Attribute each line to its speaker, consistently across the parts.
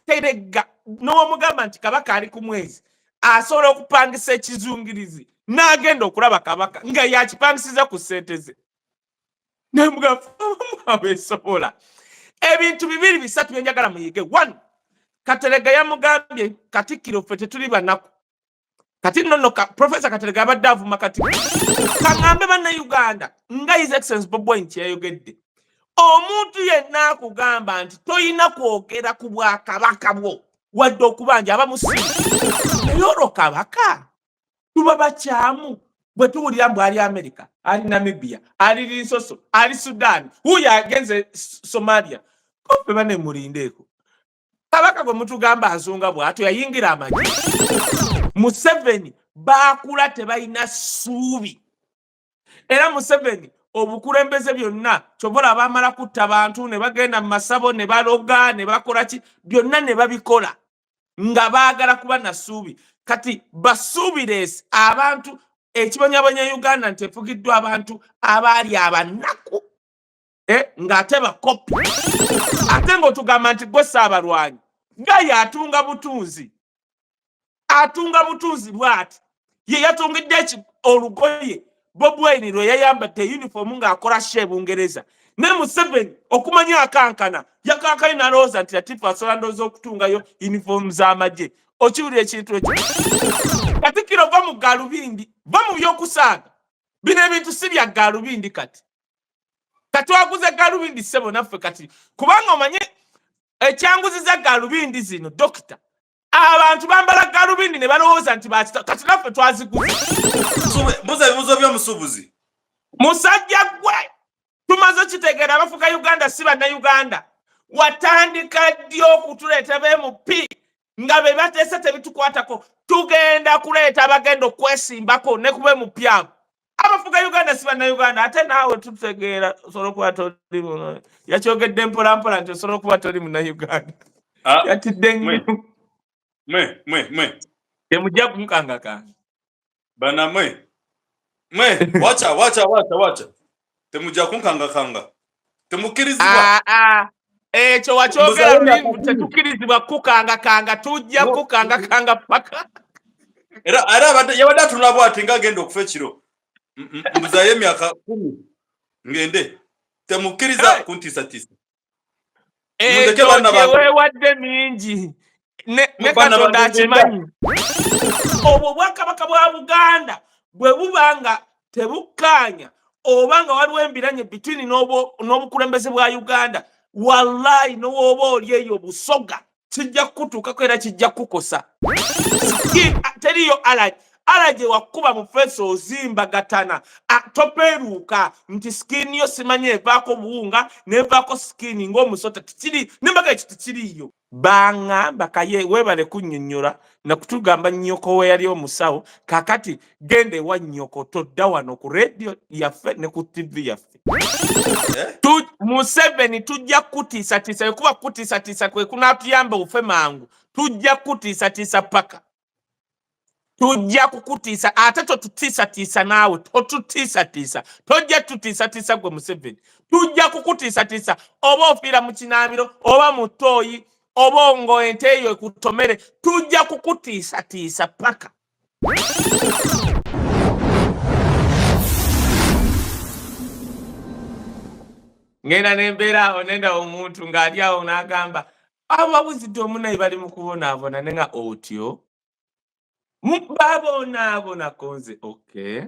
Speaker 1: terega n'omugamba nti kabaka ali ku mwezi asobola okupangisa ekizungirizi n'agenda okulaba kabaka nga yakipangisiza ku ssente ze nemugabesobola ebintu bibiri bisatu byenjagala muyige. One, Katerega yamugambye Katikkiro ffe tetuli banaku kati nno Professor Katerega abadde avuma Katikkiro kaŋŋambe bannayuganda nga His Excellency Bobi Wine kyeyayogedde omuntu yenna akugamba nti toyina kwogera ku bwakabaka bwo wadde okubanja aba musiru naye olwo kabaka tuba bakyamu bwe tuwulira mbu ali America ali Namibia ali Linsoso ali Sudan huyo agenze Somalia kope bane mulindeeko kabaka gwe mutugamba azunga bw'atyo yayingira amagi Museveni baakula tebalina ssuubi era Museveni obukulembeze byonna kyobola baamala kutta abantu ne bagenda mu masabo ne baloga ne bakola ki byonna ne babikola nga baagala kuba na ssuubi kati basuubiresi abantu ekibonyabonya Uganda nti efugiddwa abantu abaali abanaku ng'ate bakopi ate ng'otugamba nti gwe Ssaabalwanyi gaye atunga butunzi bw'ati ye yatungidde olugoye Bobi Wine lwe yayambadde uniform ng'akola she Bungereza ne Museveni okumanya akankana yakankanye n'alowooza nti Latifu asobola ndowooza okutungayo uniform z'amagye okiwulira ekintu ekyo Katikkiro va mu Gaalubindi va mu by'okusaaga bino ebintu si bya Gaalubindi kati twaguze Gaalubindi ssebo naffe kati kubanga omanye ekyanguziza Gaalubindi zino dokita abantu bambala Gaalubindi ne balowooza nti kati naffe twaziguze
Speaker 2: mbuza ebibuzo by'omusuubuzi
Speaker 1: musajja gwe tumaze kitegeera abafuga Uganda si bannayuganda watandika ddi okutuleeta b'MP nga be bateesa tebitukwatako tugenda kuleeta abagenda okwesimbako ne ku b'MP abo abafuga Uganda si bannayuganda ate naawe tutegeera osobola okuba toli muno yakyogedde mpolampola nti osobola okuba toli munnayuganda yatidde nnyo temujja kumukangakanga
Speaker 2: bana wacha temujja kunkangakanga temukkirizibwa
Speaker 1: ekyo wakyogera tetukkirizibwa kukangakanga tujja kukangakanga paka
Speaker 2: era yabadde atunula bw'ati ng'agenda okufa ekiro mbuzayo emyaka 10 ngende temukkiriza kuntiisatiisa
Speaker 1: weewadde mingi ne Katonda akimanyi obwo Bwakabaka bwa Buganda bwe buba nga tebukkaanya oba nga waliwo embiranye bitwini n'obukulembeze bwa Uganda wallahi n'owoba oli eyo obusoga kijja kukutuukako era kijja kukosa teriyo alaje wakkuba mu feso ozimbagatana topeeruuka nti sikini yo simanyi evaako buwunga nevaako sikini ng'omusota tikiri nembaga ekyo tikiriyo baŋŋamba kaye weebale kunnyonnyola nakutugamba nnyoko we yali omusawo kakati genda ewa nnyoko todda wano ku radio yaffe ne ku TV yaffe Museveni tujja kutiisatiisa ekuba kutiisatiisa kwe kunaatuyamba ofe mangu tujja kutiisatiisa paka tujja kukutiisa ate totutiisatiisa naawe totutiisatiisa tojja tutiisatiisa gwe Museveni tujja kukutiisatiisa oba ofiira mu kinaabiro oba mu ttooyi oba ngo ente eyo ekutomere tujja kukutiisatiisa paka ngenda nembeera awo nenda omuntu ng'ali awo n'agamba abawuzidde omunayi bali mu kubonaabona ne nga otyo babonaabona konze okay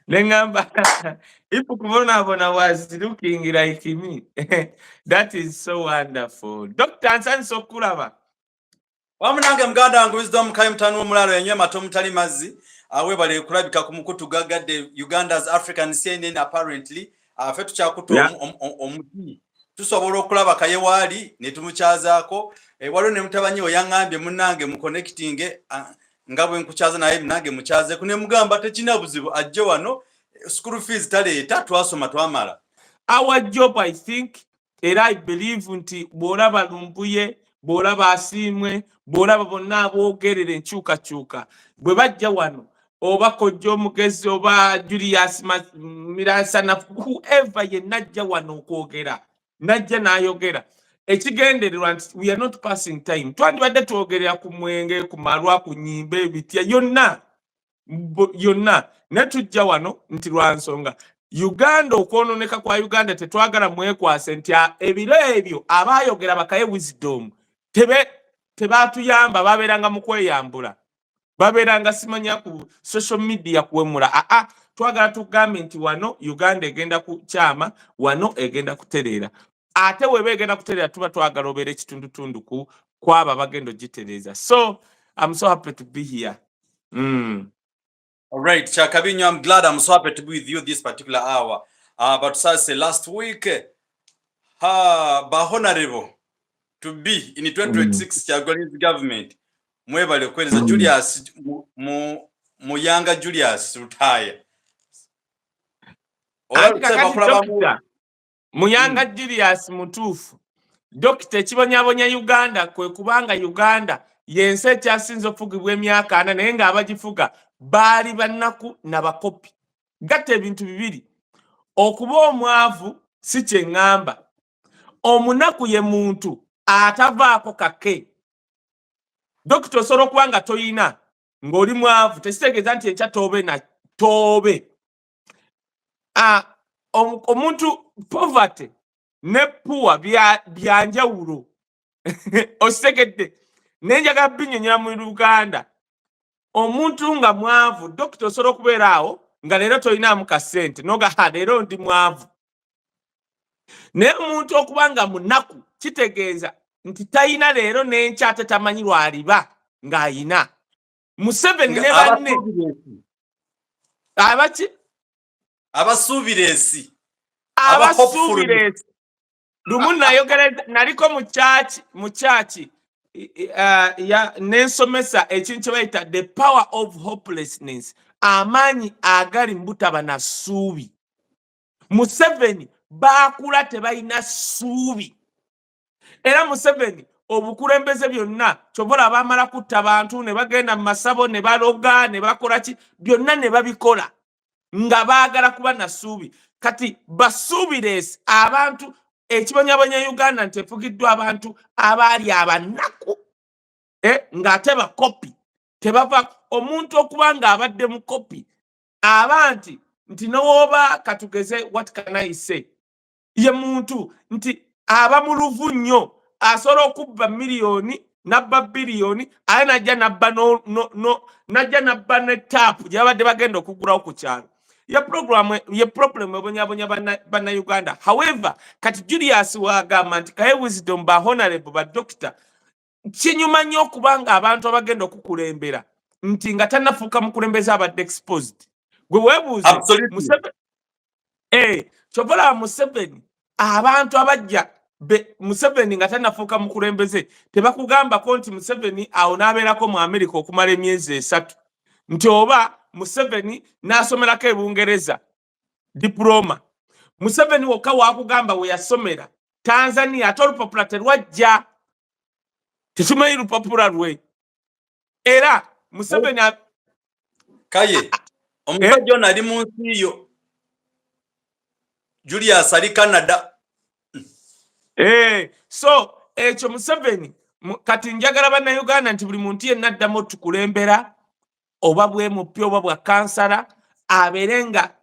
Speaker 1: Nengamba, if Kubona was looking like me, that is so wonderful. Dr. Ansan Sokuraba.
Speaker 2: Wamunange mganda wangu wisdom kaimtanu omulalo yenye matomu tali mazi. Webale kulabika kumukutu gagade Uganda's African CNN apparently. Fetu chakutu omuti. Tusobola okulaba kayewali netumuchazaako. Waliwo ne mutabanyi oyangambye munange mu connecting ngabwe nkuchaza naye nange muchaze kune mugamba tekina buzibu ajje wano school fees taleeta twasoma twamala.
Speaker 1: Our job, I think, era I believe nti bolaba lumbuye bolaba asimwe bolaba bonna aboogerera enkyukakyuka bwe bajja wano oba kojja omugezi oba Julius Mirasana whoever ye najja wano okwogera najja n'ayogera ekigendererwa nti we are not passing time. Twandibadde twogerera ku mwenge, ku malwa, ku nnyimba, ebitya yonna ne tujja wano nti lwa nsonga Uganda okwononeka kwa Uganda tetwagala mwekwase nti ebiro ebyo abaayogera bakaye wisdom tebaatuyamba babeeranga mu kweyambula babeeranga simanya ku social media kuwemula twagala tugambe nti wano Uganda egenda kukyama wano egenda kutereera ate weba egenda kutereera tuba twagala obeera ekitundutundu kwaba bagenda ogitereeza. So I'm so happy to be here.
Speaker 2: All right, Chakabinyo, I'm glad. I'm so happy to be with you this particular hour. But say last week, honorable to be in the 2026 Chagoli's government. Mwebale kweleza Julius Muyanga Julius retire.
Speaker 1: Muyanga Julius mutufu. Dokita kibonyabonya Uganda kwe kubanga Uganda yense ekyasinze okufugibwa emyaka 4 naye nga abagifuga baali bannaku nabakopi. Gatta ebintu bibiri. Okuba omwavu si kyeŋŋamba. Omunaku ye muntu atavaako kake. Dokita osobola okuba nga toyina ng'oli mwavu tekitegeeza nti enkya toobe. Omuntu poverty ne poor byanjawulo. Otegedde naye njagala binnyonnyola mu Luganda. Omuntu nga mwavu dokita osobola okubeera awo nga leero tolinaamu kasente noga leero ndi mwavu. Naye omuntu okuba nga munaku kitegeeza nti tayina leero n'enkya ate tamanyi lwaliba ng'ayina. Museveni ne banne abaki
Speaker 2: abasuubiresi
Speaker 1: lumu nayogera naliko mu kyaki nensomesa ekintu kye bayita the power of hopelessness, amaanyi agali mbutaba na ssuubi. Museveni baakula tebalina ssuubi era Museveni obukulembeze byonna kyobola baamala kutta abantu ne bagenda mu masabo ne baloga ne bakola ki byonna ne babikola nga baagala kuba na ssuubi. Kati basuubiresi abantu ekibonyabonya Uganda nti efugiddwa abantu abaali abannaku ng'ate bakopi tebava omuntu okuba ng'abadde mu kopi abantu nti n'oba katugeze what can I say ye muntu nti aba mu luvu nnyo asobola okubba miliyoni nabba biliyoni aye najja nabba ne taapu gy'abadde bagenda okugulawo ku kyalo. Ye problem ebonyabonya banna Uganda. However, kati Julius wagamba nti kaye wisdom ba honorable ba doctor kinyuma nnyo okubanga abantu abagenda okukulembera nti nga tannafuuka mukulembeze abadde exposed. Gwe weebuuze kyobola Museveni abantu abajja Museveni nga tannafuuka mukulembeze tebakugambako nti Museveni awo n'abeerako mu America okumala emyezi 3 nti oba Museveni n'asomerako Ebungereza diploma. Museveni wokka wakugamba we yasomera Tanzania ate olupapula terwajja tetumanyi lupapula lwe era Museveni
Speaker 2: kaye omusajja ono ali mu nsi yo Julius ali Canada.
Speaker 1: So ekyo Museveni kati njagala banna Uganda nti buli muntu yenna addamu tukulembera oba bwe mupya oba bwa kansala abeere nga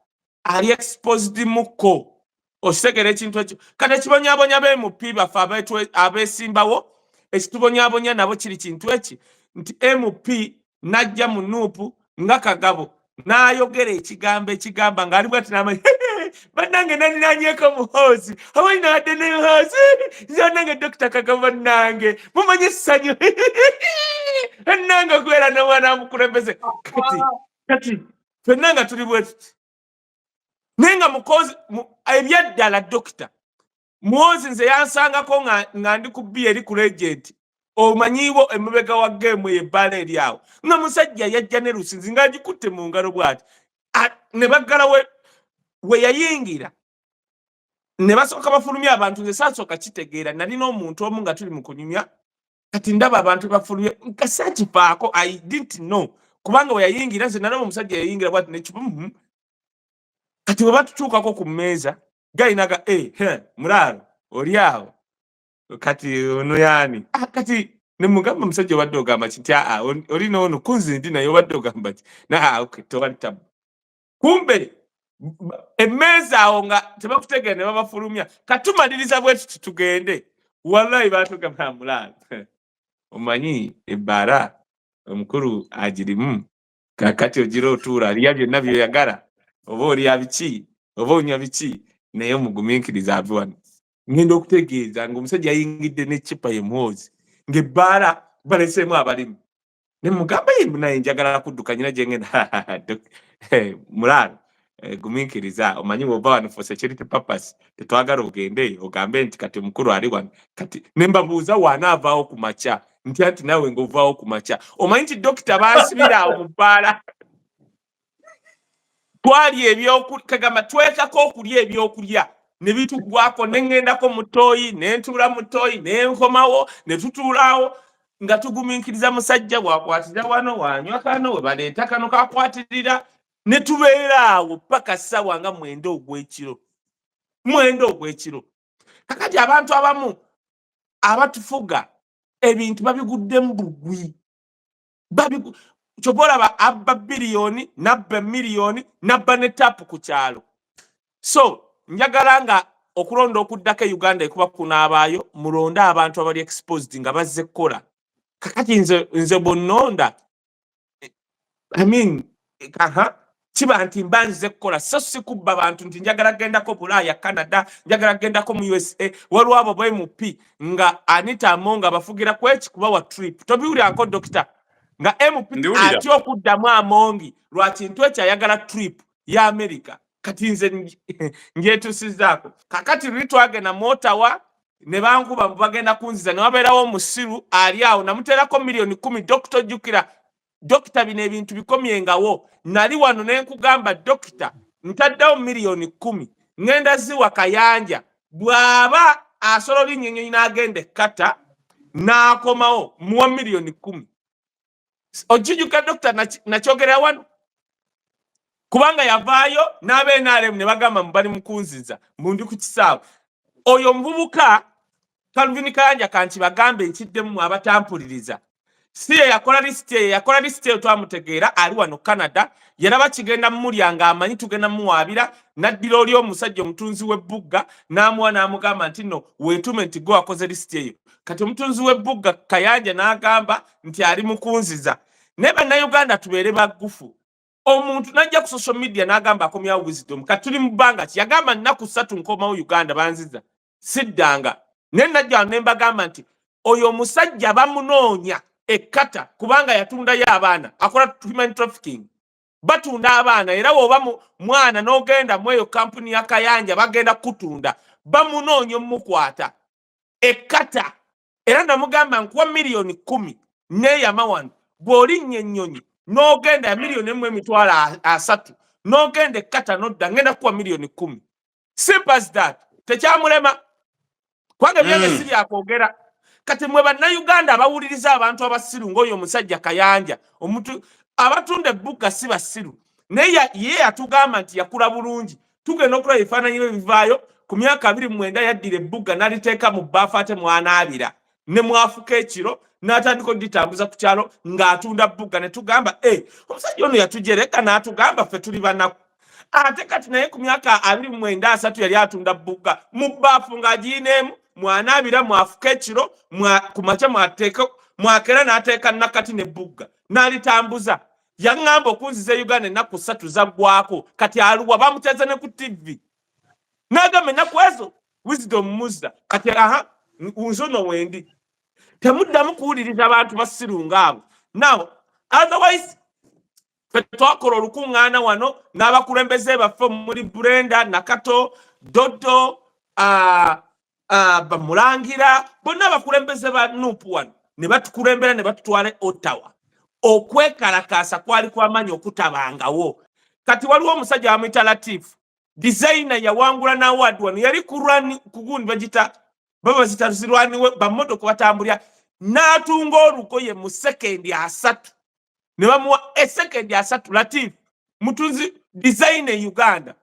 Speaker 1: ali exposed muko okitegera ekintu ekyo. Kati ekibonyabonya b'MP baffe abeesimbawo ekitubonyabonya nabo kiri kintu eki nti MP najja mu nuupu nga Kagabo n'ayogera ekigambo ekigamba ng'ali bwati n'amanyi bannange naninanyeko muhoozi amanyi nawadde ne muhoozi zonange Dr. Kagabo nange mumanye essanyu ennanga okubeera n'omwana mukulembeze kati ffenna nga tuli bwe tuti naye nga mukozi ebyaddala dokita muhoozi nze yansangako nga ndi ku bbi eri ku legenti omanyiiwo emabega wa geemu ebbala eri awo nga musajja yajja ne lusinzi ng'agikutte mu ngalo bw'ati ne baggala we yayingira ne basooka bafulumya abantu nze saasooka kitegeera nalina omuntu omu nga tuli mu kunyumya kati ndaba abantu bafulumya nga saakifaako I didn't know kubanga we yayingira nze nalaba omusajja yayingira bwati nekibu kati we batutuukako ku mmeeza gayinaga mulaalo oli awo kati ono yani kati nemugamba musajja wadde ogamba kiti olina ono kunzi ndi naye wadde ogamba ki okay towali tabu kumbe emmeeza awo nga tebakutegera ne babafulumya katumaliriza bwe tugende wallahi batugamba Mulaalo omanyi ebbaala omukulu agirimu kakati ogira otuula aliya byonna byoyagala oba olya biki oba onywa biki naye omugumiikiriza ave wano ngenda okutegeeza ng'omusajja yayingidde n'eccupa y'emwozi ng'ebbaala baleseemu abalimu ne mugamba naye njagala kuddukanyira gye ngenda Mulaalo gumiikiriza omanyi bw'ova wano for security purpose tetwagala ogende ogambe nti kati omukulu ali wano kati ne mbabuuza wanaavaawo ku makya nti naawe ng'ovaawo ku makya omanyi nti dokita baasibira awo mu bbaala twali kagamba twekako okulya ebyokulya ne bitugwako ne ngendako mu ttooyi ne ntuula mu ttooyi ne nkomawo ne tutuulaawo nga tugumiikiriza musajja bw'akwatira wano wanywa kano we baleeta kano kakwatirira ne tubeera awo paka ssaawa nga 9 ogw'ekiro kakati abantu abamu abatufuga ebintu babiguddemu bugwi kyoba olaba abba biliyoni nabba miliyoni nabba ne tapu ku kyalo so njagala nga okulonda okuddako e Uganda ekuba kunaabaayo mulonde abantu abali exposed nga bazze kukola kakati nze bonnonda kiba nti mba nzize kukola so si kubba bantu nti njagala gendako Bulaaya Canada njagala gendako mu USA waliwo abo b'MP nga Anita Among abafugira kweki kubawa trip tobiwulyako dokita nga MP atya okuddamu Amongi lwa kintu ekyo ayagala trip ya America kati nze njetusizaako kakati luli twagenda mu Ottawa ne bankuba bagenda kunziza ne wabeerawo omusiru ali awo namuteerako miliyoni 10 dokita ojjukira dokita bino ebintu bikomyengawo nali wano ne nkugamba dokita ntaddewo miliyoni 10 ngenda ziwa Kayanja bw'aba asolola nnyenyonyi n'agenda ekkata n'akomawo muwa miliyoni 10 ojjujuka dokita nakyogera wano kubanga yavaayo n'abeNRM ne bagamba bali mukunziza mbundi ku kisaawe oyo muvubuka Calvin Kayanja kanti bagambe nkiddemu abatampuliriza si yakola lisiti eyo twamutegeera ali wano Canada yaraba kigenda mumulyanga amanyi tugenda muwaabira naddira oli omusajja omutunzi w'ebugga n'amuwa n'amugamba nti no weetume nti gwe wakoze lisiti eyo kati omutunzi w'ebugga Kayanja n'agamba nti ali mukunziza naye bannayuganda tubeere baggufu omuntu najja ku social media n'agamba akomyawo Wisdom kati tuli mu bbanga ki yagamba nnaku 3 nkomawo Uganda banziza siddanga naye najja ne mbagamba nti oyo omusajja bamunoonya ekkata kubanga yatundayo abaana akola human trafficking batunda abaana era woba mwana n'ogenda mu eyo kampuni ya Kayanja bagenda kutunda bamunoonya omukwata ekkata era namugamba nkuwa miliyoni 10 neeyama wano bw'olinnye ennyonyi n'ogenda ya miliyoni 1.3 n'ogenda ekkata n'odda ngenda kuwa miliyoni 10 simple as that tekyamulema kubanga byange si byakwogera kati mwe bannayuganda abawuliriza abantu abasiru ng'oyo omusajja Kayanja omuntu abatunda ebbuga si basiru naye ye yatugamba nti yakula bulungi tugenda okulaba ebifaananyi bivaayo ku myaka 29 yaddira ebbuga n'aliteeka mu bbaafu ate mwanaabira ne mwafuka ekiro n'atandika oditambuza ku kyalo ng'atunda bbuga ne tugamba omusajja ono yatujereka n'atugamba ffe tuli banaku ate kati naye ku myaka 29 yali atunda bbuga mu bbaafu ng'agiyineemu mwanaabira mwafuka ekiro ku makya mwakera n'ateeka nakati n'ebbuga n'alitambuza yaŋŋamba okunziza Uganda ennaku 3 zaggwako kati aluwa bamuteeza ne ku TV n'agamba ennaku ezo Wisdom muzza kati nzono wendi temuddamu kuwuliriza abantu basiru ng'abo now otherwise ffe twakola olukuŋŋaana wano n'abakulembeze baffe muri Brenda Nakato Dodo bamulangira bonna abakulembeze ba Nuupu wano ne batukulembera ne batutwala Ottawa okwekalakaasa kwali kw'amaanyi okutabangawo kati waliwo omusajja bamuyita Latifu designer yawangula na award wano yali kugundi babazita zirwaniwe bamotoka batambulya n'atunga olugoye mu sekendi 3 ne bamuwa sekendi 3 Latifu mutunzi designer Uganda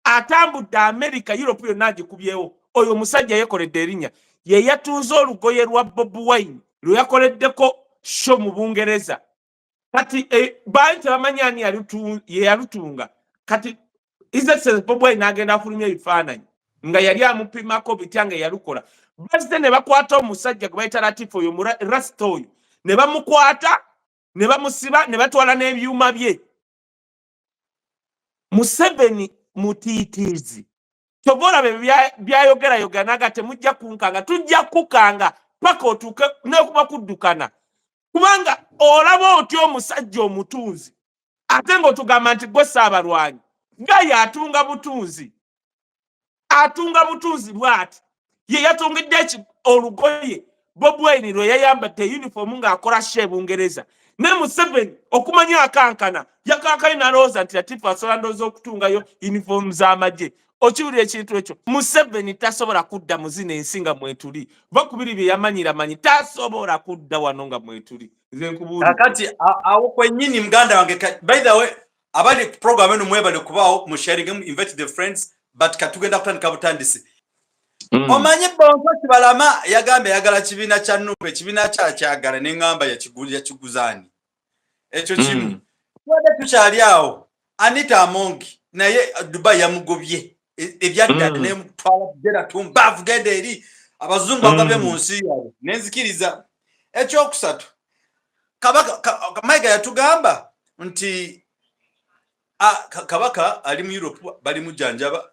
Speaker 1: atambudde America Europe yonna agikubyewo oyo musajja yekoledde erinnya ye yatunze olugoye lwa Bobi Wine lwe yakoleddeko show mu Bungereza. Kati baali tebamanyi ani yalutunga. Kati His Bobi Wine n'agenda afulumya ebifaananyi nga yali amupimako bityange yalukola. Bazze ne bakwata omusajja gwe bayita Latifu oyo Rasta oyo ne bamukwata ne bamusiba ne batwala n'ebyuma bye. Museveni mutiitiizi tobola byayogera naga temujja kunkanga tujja kukanga paka otuuke n'okuba kuddukana kubanga olaba otyo omusajja omutunzi ate ng'otugamba nti gwe Ssaabalwanyi nga atunga butunzi bw'ati ye yatungidde olugoye Bobi Wine lwe yayambadde uniform ng'akola she Bungereza ne Museveni okumanya akankana yakankanye n'alowooza nti Latifu asobola ndowooza okutungayo uniform z'amagye. Okiwulira ekintu ekyo Museveni tasobola kudda mu zino ensi nga mwetuli bakubiri bye yamanyi tasobola kudda wano nga mwetuli. Nze nkubuulira
Speaker 2: kakati awo kwennyini muganda wange by the way abali ku program eno mwebale kubaawo mu sharing invite the friends but katugenda kutandika butandisi. Omanyi Bongo Kibalama yagamba yagala kibiina kya Nupe ekibiina kyagala n'engamba yakiguzaani ekyo kimu twade tukyali awo Anita Amongi naye Dubai yamugobye ebyadda n'emutwala kugenda tumbavu genda eri abazungu bagabe mu nsi yaabwe nenzikiriza. Ekyokusatu Mayiga yatugamba nti Kabaka ali mu Europe bali mujjanjaba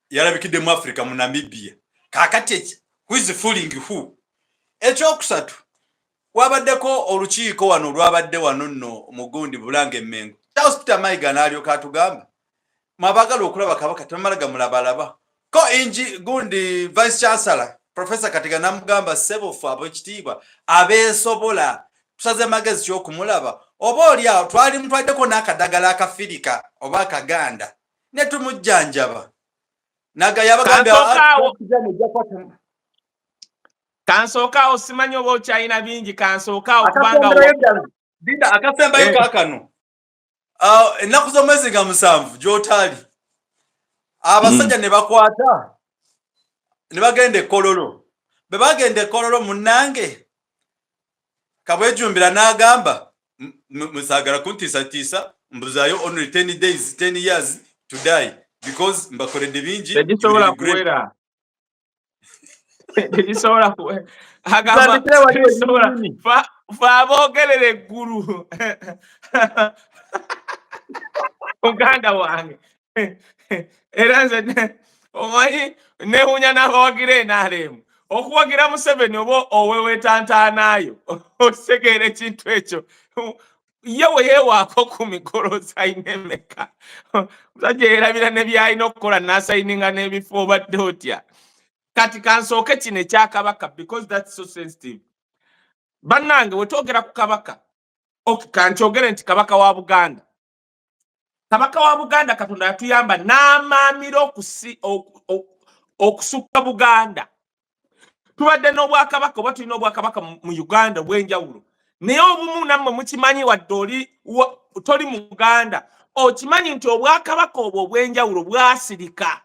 Speaker 2: yalabikidde mu Africa mu Namibia. Kakati who is fooling who? Ekyokusatu wabaddeko olukiiko wano lwabadde wano nno Mugundi Bulange Mmengo. Hospital Mayiga n'alyoka atugamba mwabagala okulaba Kabaka temalaga mulabalaba ko inji gundi Vice Chancellor Professor Katiga namugamba sebo fu ab'ekitiibwa abeesobola tusaze magezi ky'okumulaba oba oli awo twali mutwaddeko n'akadagala akafirika oba akaganda ne tumujjanjaba naga yabagambye
Speaker 1: kansookawo simanyi oba okyalina bingi kansookawo kubanga
Speaker 2: dinda akasembayo kaakano ennaku z'omwezi nga 7 gy'otaali abasajja ne bakwata ne bagenda Kololo. Be bagenda Kololo munnange Kabwejumbira n'agamba musagala kuntiisatiisa mbuzaayo only 10 days 10 years to die because mbakoledde bingi
Speaker 1: tegisobola kuwera tegisobola kuwera agamba fa aboogerera eggulu Uganda wange era nze omanyi newunya n'abawagira NRM okuwagira Museveni oba oweweetantaanaayo otegeera ekintu ekyo ye we yeewaako ku mikolo sayina emeka musajja yeerabira ne byalina okukola n'asayininga n'ebifo obadde otya. Kati kansooke kino ekyakabaka because that's so sensitive. Bannange we twogera ku Kabaka kankyogere nti Kabaka wa Buganda. Kabaka wa Buganda Katonda yatuyamba n'amaamira okusukka Buganda. Tubadde n'obwakabaka oba tulina obwakabaka mu Uganda bw'enjawulo. Naye obumu nammwe mukimanyi wadde oli toli Muganda okimanyi nti obwakabaka obwo obw'enjawulo bwasirika.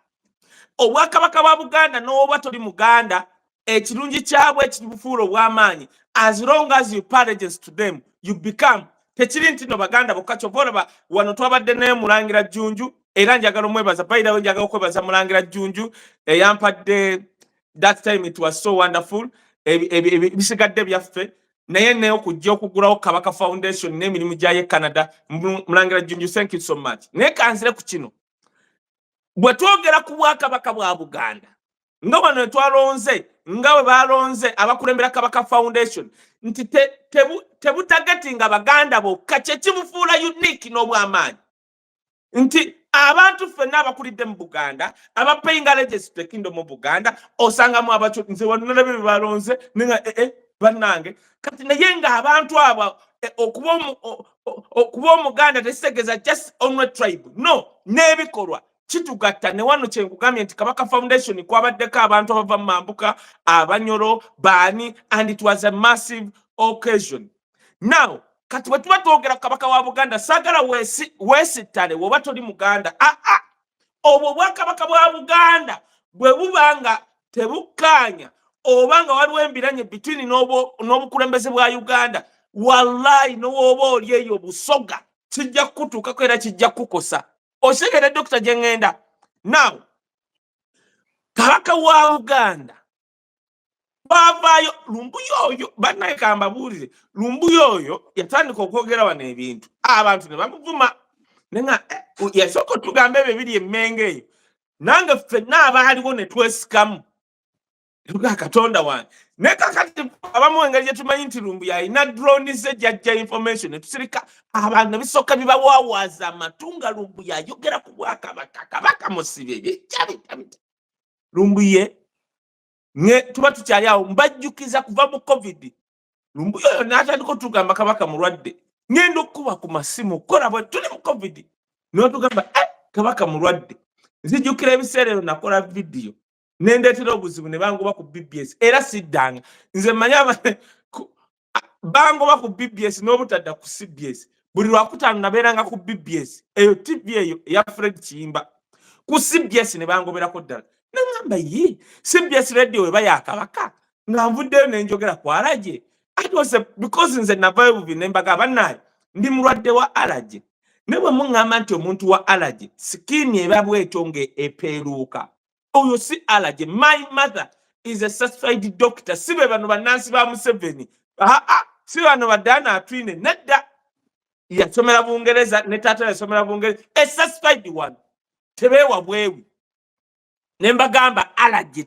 Speaker 1: Obwakabaka bwa Buganda n'oba toli Muganda ekirungi kyabwe ekibufuula obw'amaanyi as long as you pay allegiance to them you become tekiri nti no Baganda bokka kyova wano twabadde naye Mulangira Jjunju era njagala omwebaza bayirawo njagala okwebaza Mulangira Jjunju eyampadde that time it was so wonderful bisigadde byaffe naye ne okujja okugulawo Kabaka Foundation n'emirimu gyaye Canada Mulangira Jjunju thank you so much. Naye kanzire ku kino bwe twogera ku bwakabaka bwa Buganda nga wano twalonze nga bwe balonze abakulembera Kabaka Foundation nti tebutagatinga Baganda bokka kye kibufuula unique n'obw'amaanyi nti abantu ffenna abakulidde mu Buganda abapayinga allegiance to the kingdom mu Buganda osangamu abaco nze wano nalabye bye balonze ninga bannange kati naye nga abantu abo okuba Omuganda tekitegeza just only tribe no n'ebikolwa kitugatta ne wano kyenkugambye nti Kabaka Foundation kwabaddeko abantu abava mu mambuka Abanyoro baani and it was a massive occasion. Now kati bwe tuba twogera Kabaka wa Buganda saagala weesittale woba toli Muganda obwo bwakabaka bwa Buganda bwe bubanga tebukkaanya obanga waliwo embiranye between n'obukulembeze bwa Uganda wallahi n'owoba oli eyo busoga kijja kutuukako era kijja kukosa osekere Dr. Jengenda now kabaka wa Uganda bavaayo lumbuyoyo bannaye kambabuulire lumbuyoyo yatandika okwogera wano ebintu abantu ne bamuvuma nenga yasooka tugamba ebyo biri emmenge eyo nange ffenna abaaliwo ne twesikamu tuga Katonda wange ne kakati abamu engeri gye tumanyi nti lumbuya alina drones ejjajja information tusirika abantu ne bisooka bibawaawaza amatunga lumbuya ayogera ku Bwakabaka kabaka musibe bijjabijjabijja lumbuye ne tuba tukyali awo mbajjukiza kuva mu covid lumbuyo n'atandika otugamba kabaka mulwadde ngenda okuba ku masimu kola bwe tuli mu covid n'otugamba kabaka mulwadde nzijjukira ebiseera ebyo nakola vidiyo nendeetera obuzibu ne bangoba ku BBS era siddanga nze manya bangoba ku BBS n'obutadda ku CBS buli lwakutaano nabeeranga ku BBS eyo TV eyo eya Fred Kiyimba ku CBS ne bangoberako ddala nangamba ye CBS radio eba ya kabaka nga nvuddeyo ne njogera ku Alage because nze navayo bubi ne mbaga bannaye ndi mulwadde wa Alage ne bwe muŋŋamba nti omuntu wa Alage sikiini eba bwetonge epeeruuka oyo si Alage. My mother is a certified doctor. Sibe bano bannansi ba Museveni si bano baddaana atwine nedda yasomera Bungereza ne taata yasomera Bungereza a certified one tebeewa bwewi ne mbagamba Alage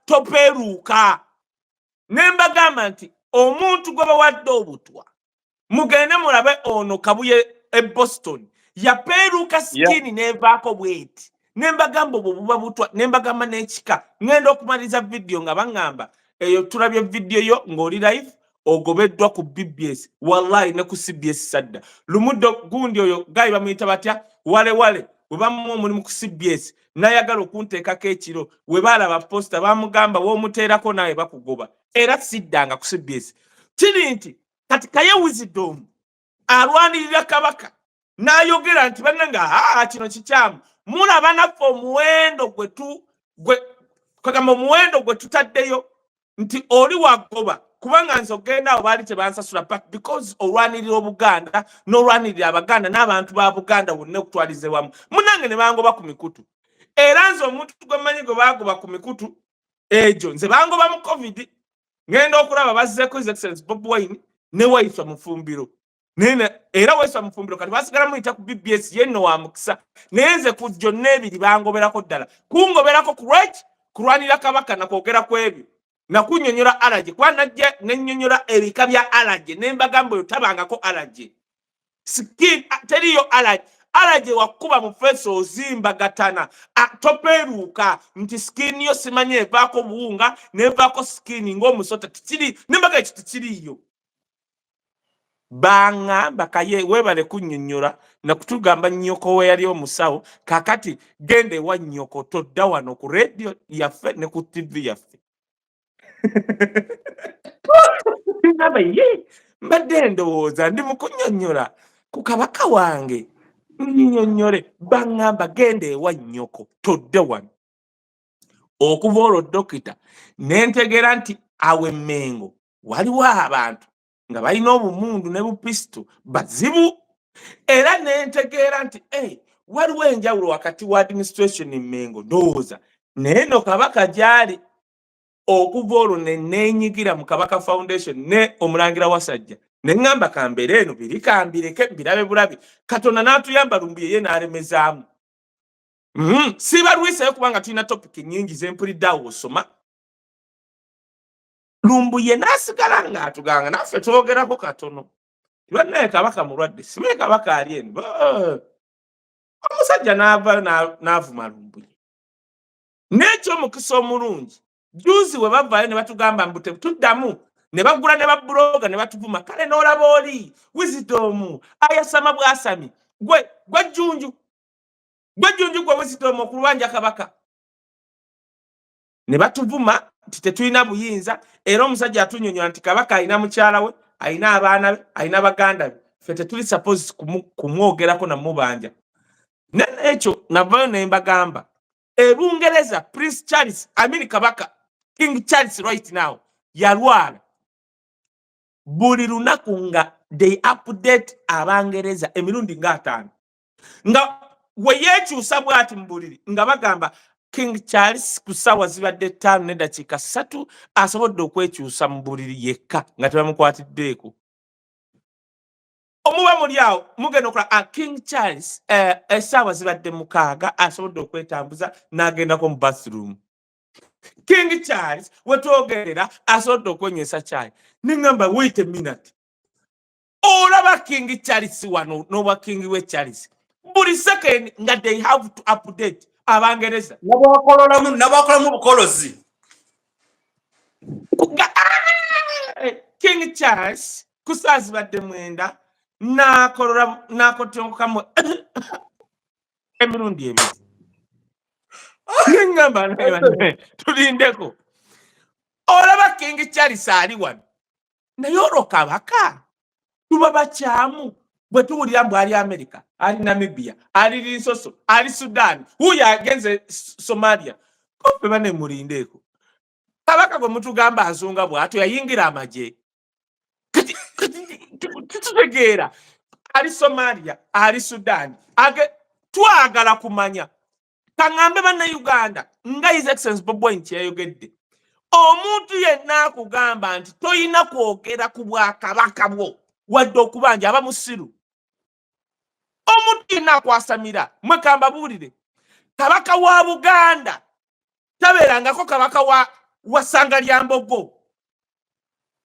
Speaker 1: topeeruuka ne mbagamba nti omuntu gwe bawadde obutwa mugende mulabe ono Kabuye e Boston yapeeruuka sikini nevaako bweti nembagamba obuba butwa nembagamba n'ekika ngenda okumaliza video nga bangamba eyo tulabye video yo ng'oli live ogobeddwa ku BBS wallahi ne ku CBS sadda lumuddo gundi oyo gayi bamuyita batya wale bwe bamuwa omulimu ku CBS nayagala okunteekako ekiro we baalaba posta bamugamba w'omuteerako nawe bakugoba era siddanga ku CBS kiri nti kati Kaye Wisdom alwanirira kabaka n'ayogera nti bannanga kino kikyamu mulaba naffe omuwendo gwe tutaddeyo nti oli wagoba kubanga nze ogenda awo baali tebansasula because olwanirira Obuganda n'olwanirira Abaganda n'abantu ba Buganda bonna okutwalize wamu munange ne bangoba ku mikutu era nze omuntu gwe mmanyi gwe bagoba ku mikutu egyo nze bangoba mu covid ngenda okulaba bazzeeko His Excellency Bobi Wine ne Waiswa Mufumbiro era Waiswa Mufumbiro kati basigala muyita ku BBS yenno wa mukisa nenze ku gyonna ebiri bangoberako ddala kungoberako ku right kulwanira kabaka nakwogera ku ebyo nakunnyonnyola Alage kuba najja nennyonnyola ebika bya Alage ne mbagamba oyo tabangako Alage teriyo Alage wakuba mu feso ozimbagatana topeeruuka nti sikini yo simanye evaako buwunga nevaako sikini ng'omusota tikiri nembaga ekyo tikiriyo bangamba Kaye webale kunnyonnyola nakutugamba nnyoko we yali omusawo kakati gende wa nnyoko todda wano ku radio yaffe ne ku TV yaffe ngamba ye mbadde ndowooza ndi mu kunnyonnyola ku kabaka wange nnyonnyole bangamba gende wa nnyoko todda wano okuva olwo dokita nentegera nti awe Mengo waliwo abantu nga balina obumundu ne bupisto bazibu era nentegeera nti waliwo enjawulo wakati wa administration Mengo ndowooza naye no kabaka gyali okuva olwo nenyigira mu Kabaka Foundation ne Omulangira Wasajja neŋŋamba kambeera eno biri kambireke birabe bulabi Katonda n'atuyamba Lumbuye ye n'alemezaamu sibalwiseyo kubanga tulina topic nnyingi zempulidde awo osoma Lumbuye n'asigala ng'atuganga naffe twogerako katono bannaye kabaka mulwadde simanyi kabaka ali eno omusajja n'avayo n'avuma Lumbuye n'ekyomukisa omulungi juzi we bavaayo ne batugamba mbu tuddamu ne bagula ne babuloga ne batuvuma kale n'olaba oli Wisdom ayasama bwasami gwe jjunju gwe Wisdom okulwanja kabaka ne batuvuma nti tetulina buyinza era omusajja atunnyonnyola nti kabaka alina mukyala we alina abaana be alina baganda be ffe tetuli suppose kumwogerako namubanja nekyo navayo ne mbagamba Bungereza Prince Charles kabaka King Charles right now yalwala buli lunaku nga they update Abangereza emirundi nga 5 nga weyekyusa bwati mbuliri nga bagamba King Charles kusawa zibadde 5 n'eddakiika 3 asobodde okwekyusa mu buliri yekka nga tebamukwatiddeeko. Omuba muli awo mugenda okola King Charles essaawa zibadde 6 asobodde okwetambuza n'agendako mu bathroom. King Charles wetwogerera asobodde okwenyesa chai. Ningamba wait a minute. Olaba King Charles wano n'obwa King we Charles. Buli second nga they have to update Abangereza.
Speaker 2: Nabakola mu bukolozi.
Speaker 1: King Charles kusazi badde 9 nakotonkamu emirundi ebiri. Ningamba tulindeko. Olaba King Charles ali wano. Naye olwo Kabaka tuba bakyamu bwe tuwulira mbu ali America, ali Namibia, ali Lesotho, ali Sudan, huyo agenze Somalia. Kumbe bane mulindeko. Kabaka bwe mutugamba azunga bw'atyo yayingira amagye. Tutegeera ali Somalia, ali Sudan. Twagala kumanya. Kangambe bana Uganda nga His Excellency Bob Wine yayogedde. Omuntu yenna akugamba nti toyina kwogera ku Bwakabaka bwo wadde okubanja aba musiru. Omuntu yenna akwasamira mwekamba buulire. Kabaka wa Buganda tabeerangako kabaka wa Ssangalyambogo.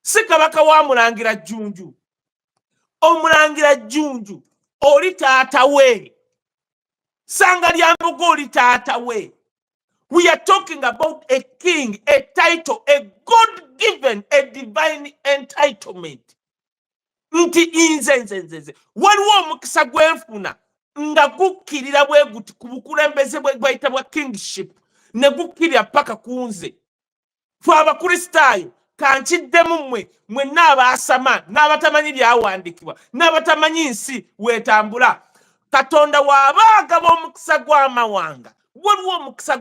Speaker 1: Si kabaka wa Mulangira Jjunju. Omulangira Jjunju oli taata we. Ssangalyambogo oli taata we. We are talking about a king, a title, a God-given, a divine entitlement. Nti inze. Waliwo omukisa gwenfuna nga gukkirira bwe guti ku bukulembeze bwayitibwa kingship ne gukkirira paka kunze. Fwe Abakristaayo kankiddemu mmwe n'abaasama n'abatamanyi byawandikibwa n'abatamanyi nsi weetambula. Katonda w'abaagaba omukisa gw'amawanga. Waliwo omukisa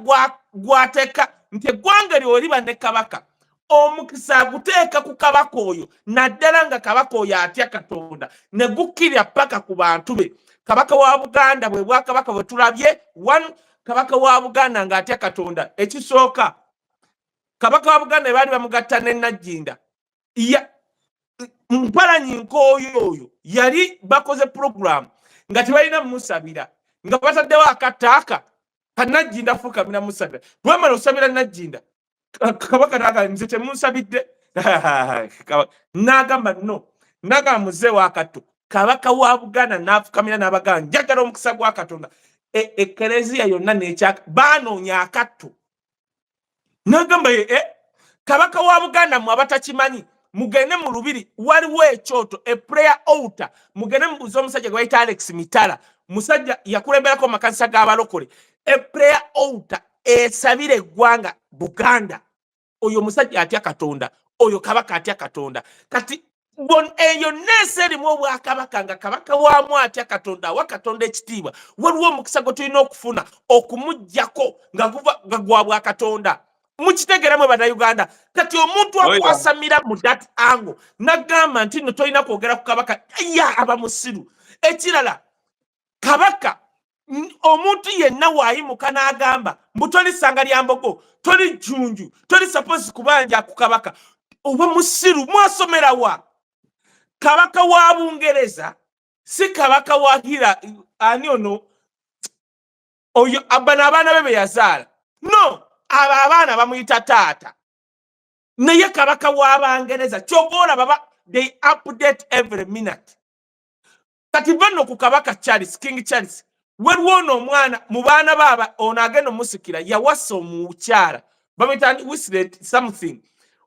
Speaker 1: gwateeka nti eggwanga ly'oliba ne kabaka. Omukisa guteeka ku kabaka oyo naddala nga kabaka oyo atya Katonda ne gukkirira paka ku bantu be. Kabaka wa Buganda bwe Bwakabaka bwe tulabye, kabaka wa Buganda ng'atya Katonda. Ekisooka kabaka wa Buganda baali bamugatta ne Najjinda. Mpalanyi Nkooyo oyo yali bakoze program nga tebalina musabira nga bataddewo akataaka Najjinda afukamira musabira. Bwemala osabira Najjinda kabaka naga nze temunsabidde. Nagamba no. Nagamba muze wa Kato. Kabaka wa Buganda n'afukamira n'abagamba njagala omukisa gwa Katonda. Ekereziya yonna n'ekyaka baanoonya akatto. Nagamba kabaka wa Buganda mwe abatakimanyi mugende mu lubiri waliwo ekyoto a prayer altar. Mugende mubuuze omusajja gwe bayita Alex Mitala. Musajja yakulemberako makanisa g'abalokole. A prayer altar esabira eggwanga Buganda. Oyo musajja atya Katonda. Oyo kabaka atya Katonda. Kati eyo nneesa erimu Obwakabaka nga kabaka waamu atya Katonda wa Katonda ekitiibwa. Waliwo omukisa gwe tulina okufuna okumuggyako nga gwa Bwakatonda. Mukitegeera mwe Bannayuganda. Kati omuntu akwasamira mu that angle nagamba nti no tolina kwogera ku kabaka aba musiru. Ekirala kabaka omuntu yenna waayimuka n'agamba mbu toli Ssangalyambogo, toli Jjunju, toli suppose kubanja ku kabaka. Oba musiru mwasomera wa? Kabaka wa Bungereza si kabaka wa Hira ani ono oyo abaana be yazaala. No, aba abaana bamuyita taata. Naye kabaka wa Bangereza kyobola baba they update every minute. Kati bano ku kabaka Charles, King Charles waliwo n'omwana mu baana baaba ono agenda omusikira yawasa omukyala bamuyita Wislet something.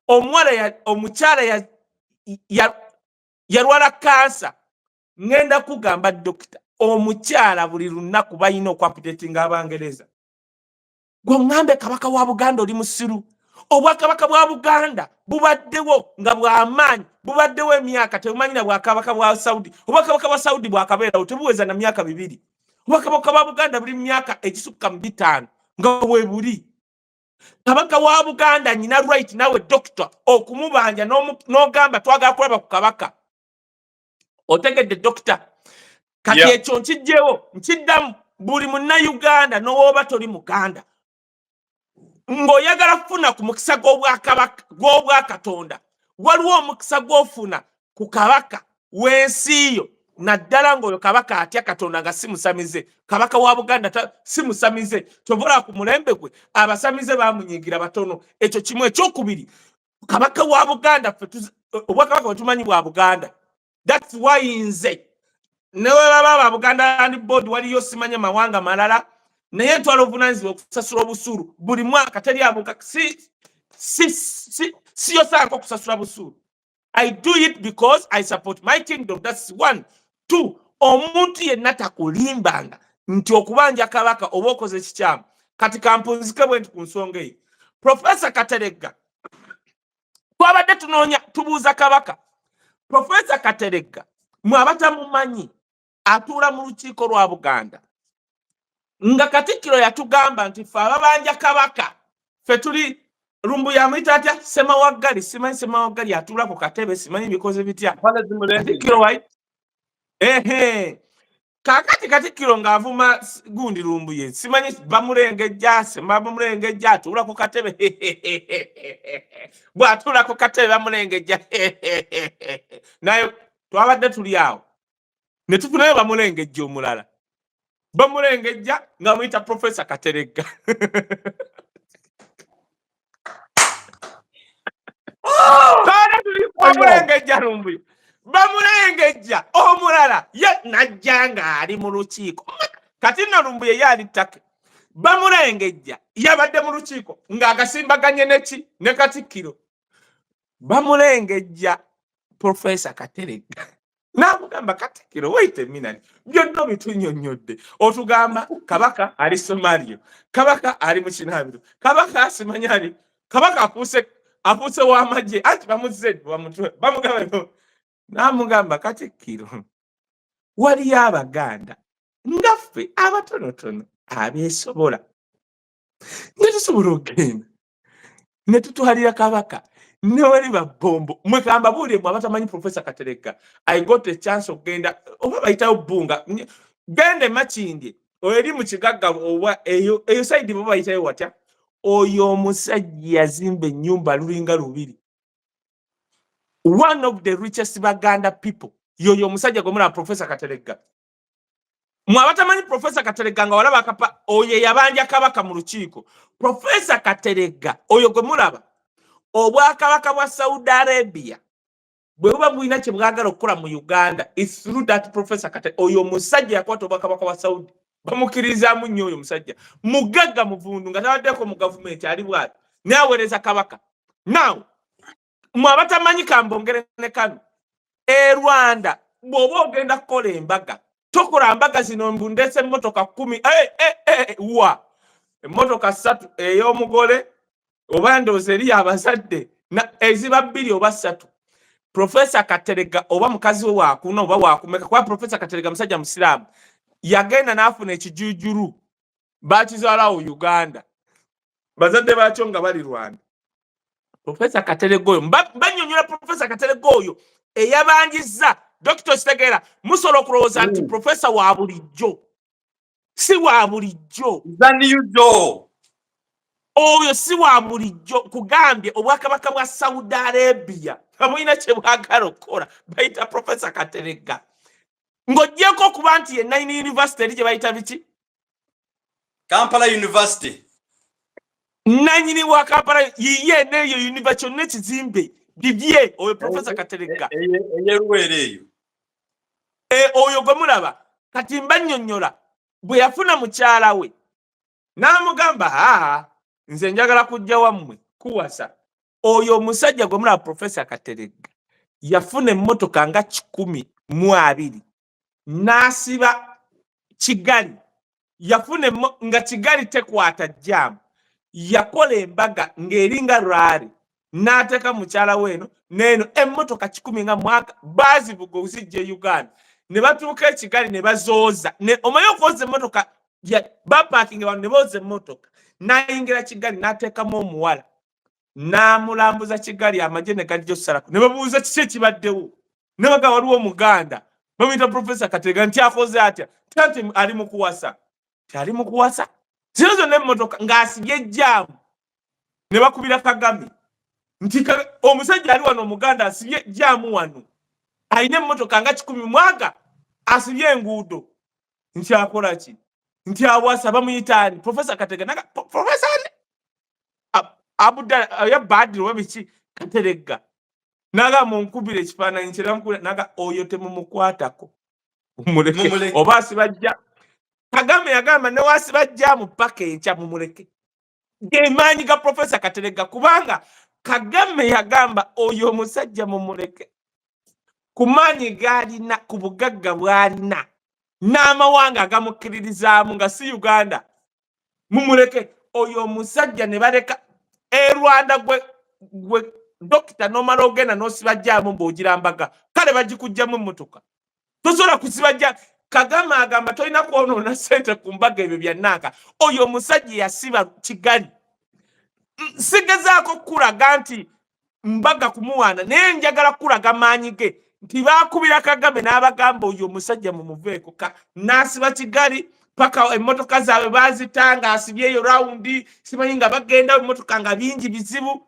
Speaker 1: Omukyala yalwala kansa. Ngenda kugamba dokita omukyala buli lunaku balina okwapudetinga Abangereza. Gwe ngambe kabaka wa Buganda oli musiru. Obwakabaka bwa Buganda bubaddewo nga bw'amaanyi bubaddewo emyaka tebumanyi na Bwakabaka bwa Saudi. Obwakabaka bwa Saudi bwakabeerawo tebuweza na myaka 2. Obwakabaka bwa Buganda buli myaka egisukka mu 5 nga bwe buli. kabaka wa Buganda nyina right nawe doctor okumubanja n'ogamba twagala kulaba ku kabaka otegedde doctor kati ekyo nkijjewo nkiddamu buli munnayuganda n'owoba toli muganda ng'oyagala kufuna ku mukisa gw'obwakatonda waliwo omukisa gw'ofuna ku kabaka w'ensi yo naddala ng'oyo kabaka atya katonda nga simusamize kabaka wa Buganda simusamize tovola ku mulembe gwe abasamize bamunyigira batono ekyo kimu ekyokubiri kabaka wa Buganda obwakabaka bwe tumanyi bwa Buganda that's why nze newe baba Buganda Land Board waliyo simanya mawanga malala naye twala obuvunaanyizibwa okusasula obusuru buli mwaka teri abuka si yosanko okusasula busuru. I do it because I support my kingdom. That's one. Two, omuntu yenna takulimbanga nti okubanja kabaka oba okoze kikyamu kati kampunzike bwenti ku nsonga eyo. Professor Kateregga twabadde tunoonya tubuuza kabaka Professor Kateregga mwabatamumanyi atuula mu lukiiko lwa Buganda nga Katikkiro yatugamba nti ffe ababanja kabaka ffe tuli Lumbu ya mwita atya Semawaggali simanyi Semawaggali atuula ku katebe simanyi bikoze bitya Katikkiro wai kakati Katikkiro ng'avuma gundi Lumbu ye simanyi bamulengejja bamulengejja atuula ku katebe bw'atuula ku katebe bamulengejja naye twabadde tuli awo ne tufunayo bamulengejja omulala bamulengejja nga muyita Professor Kateregga bamulengejja Lumbu bamulengejja omulala ye najja nga ali mu lukiiko kati nno Lumbu ye yali ttaka bamulengejja yabadde mu lukiiko ng'agasimbaganye neki ne Katikkiro bamulengejja Professor Kateregga n'amugamba Katikkiro wait a minute byonna bitunyonnyodde otugamba kabaka ali Somalia kabaka ali mu Kinaabiro kabaka asimanyi ali kabaka afuuse w'amagye anti bamuzze bamugamba n'amugamba Katikkiro waliyo Abaganda ngaffe abatonotono abeesobola ne tusobola okugenda ne tutwalira kabaka newali babombo mwekamba buulire mwe abatamanyi Professor Kateregga I got a chance okugenda oba bayitawo Bbunga gende Makindye eri mu kigagga oba eyo side bo bayitayo watya oyo omusajja yazimba ennyumba lulinga lubiri one of the richest Baganda people yoyo omusajja gomula Professor Kateregga mwabatamanyi Professor Kateregga nga walaba kapa oyo yabanja kabaka mu lukiiko Professor Kateregga oyo gomulaba obwakabaka bwa Saudi Arabia bwe buba bulina kye bwagala okukola mu Uganda is through that Professor Kateregga oyo omusajja yakwata obwakabaka bwa Saudi bamukirizaamu nnyo oyo omusajja mugagga muvundu nga tabaddeko mu gavumenti ali bwati naweereza kabaka now mwabatamanyi kambongere ne kano Rwanda bw'oba ogenda kukola embaga tokola mbaga zino mbundese emmotoka 10 wa emmotoka 3 ey'omugole oba ndowooza eri abazadde eziba 2 oba 3 Professor Kateregga oba mukazi we waakuna oba waakumeka kuba Professor Kateregga musajja musiraamu yagenda n'afuna ekijuujulu baakizaalawo Uganda bazadde baakyo nga bali Rwanda Professor Kateregga oyo bannyonnyola Professor Kateregga oyo eyabanjizza Dr. Kitegera musobola okulowooza nti Professor wa bulijjo si wa bulijjo oyo si wa bulijjo kugambye obwakabaka bwa Saudi Arabia kamulina kye bwagala okukola bayita Professor Kateregga ng'oggyeko okuba nti ye Nine University eri gye bayita biki
Speaker 2: Kampala University
Speaker 1: nanyini wa Kampala yiye neyo university kyonna ekizimbe bibye oyo Professor Kateregga
Speaker 2: eyeruwere eyo
Speaker 1: oyo gwe mulaba kati mbannyonnyola bwe yafuna mukyala we n'amugamba nze njagala kujja wammwe kuwasa oyo omusajja gwe mulaba Professor Kateregga yafuna emmotoka nga 12 n'asiba Kigali yafuna nga Kigali tekwata jjamu yakola embaga ng'eringa rwari n'ateeka mukyala weeno neeno emmotoka 10 nga mwaka baazivuga okuzijja Uganda ne batuuka Kigali ne bazooza omanyi okwoza emmotoka bapaakinga wano ne booza emmotoka nayingira Kigali n'ateekamu omuwala n'amulambuza Kigali amagye ne gajja osalako ne babuuza kiki ekibaddewo ne baga waliwo omuganda bamuyita Professor Kateregga nti akoze atya tanti ali mu kuwasa ali mu kuwasa zino zonna emmotoka ng'asibye ejjaamu ne bakubira Kagame nti omusajja ali wano omuganda asibye ejjaamu wano alina emmotoka nga 10 mwaga asibye enguudo nti akola ki nti awasa bamuyitaani Professor Kateregga naga Professor Abudala ya Badru wabiki Kateregga naga munkubire ekifaananyi kyeramukubira naga oyo temumukwatako mumuleke oba asibajja Kagame yagamba ne wasibajja mu paka enkya mumuleke gemaanyi ga Professor Kateregga kubanga Kagame yagamba oyo omusajja mumuleke ku maanyi g'alina ku bugagga bw'alina n'amawanga agamukkiririzaamu nga si Uganda mumuleke oyo omusajja ne baleka Rwanda gwe dokita nomala ogenda n'osibajjaamu mb'ogirambaga kale bagikujjamu emmotoka tosobola kusibajja Kagame agamba tolina kwonoona ssente ku mbaga ebyo byannaaka oyo omusajja yasiba Kigali sigezaako kulaga nti mbaga kumuwaana naye njagala kulaga maanyi ge nti baakubira Kagame n'abagamba oyo omusajja mumuveeko n'asiba Kigali paka emmotoka zaabwe baazitanga asibyeyo rawundi simanyi nga bagenda emmotoka nga bingi bizibu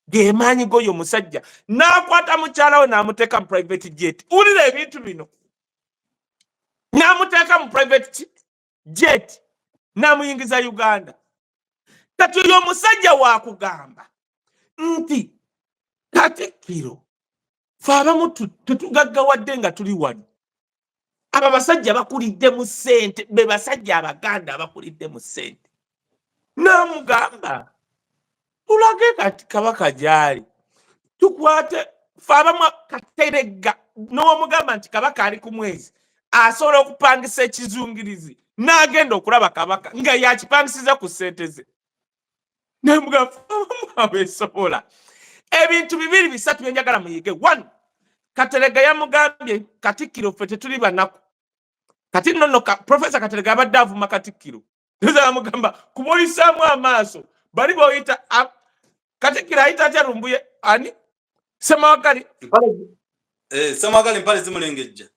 Speaker 1: ge maanyi g'oyo omusajja n'akwata mukyala we n'amuteeka mu private jet wulira ebintu bino n'amuteeka mu private jet n'amuyingiza Uganda kati oyo omusajja wakugamba nti Katikkiro fe abamu tetugaggawadde nga tuli wano aba basajja bakulidde mu ssente be basajja Abaganda abakulidde mu ssente n'amugamba tulage kati Kabaka gyali tukwate fe abamu Kateregga n'omugamba nti Kabaka ali ku mwezi asobola okupangisa ekizungirizi n'agenda okulaba Kabaka nga yakipangisiza ku ssente ze n'amugamba abeesobola ebintu 2 3 byenjagala muyige 1 Kateregga yamugambye Katikkiro ffe tetuli banaku kati nno Professor Kateregga abadde avuma Katikkiro yamugamba kumuyisaamu amaaso bali boyita Katikkiro ayita atya Lumbuye ani Semawagali
Speaker 2: Semawagali mpale zimulengejja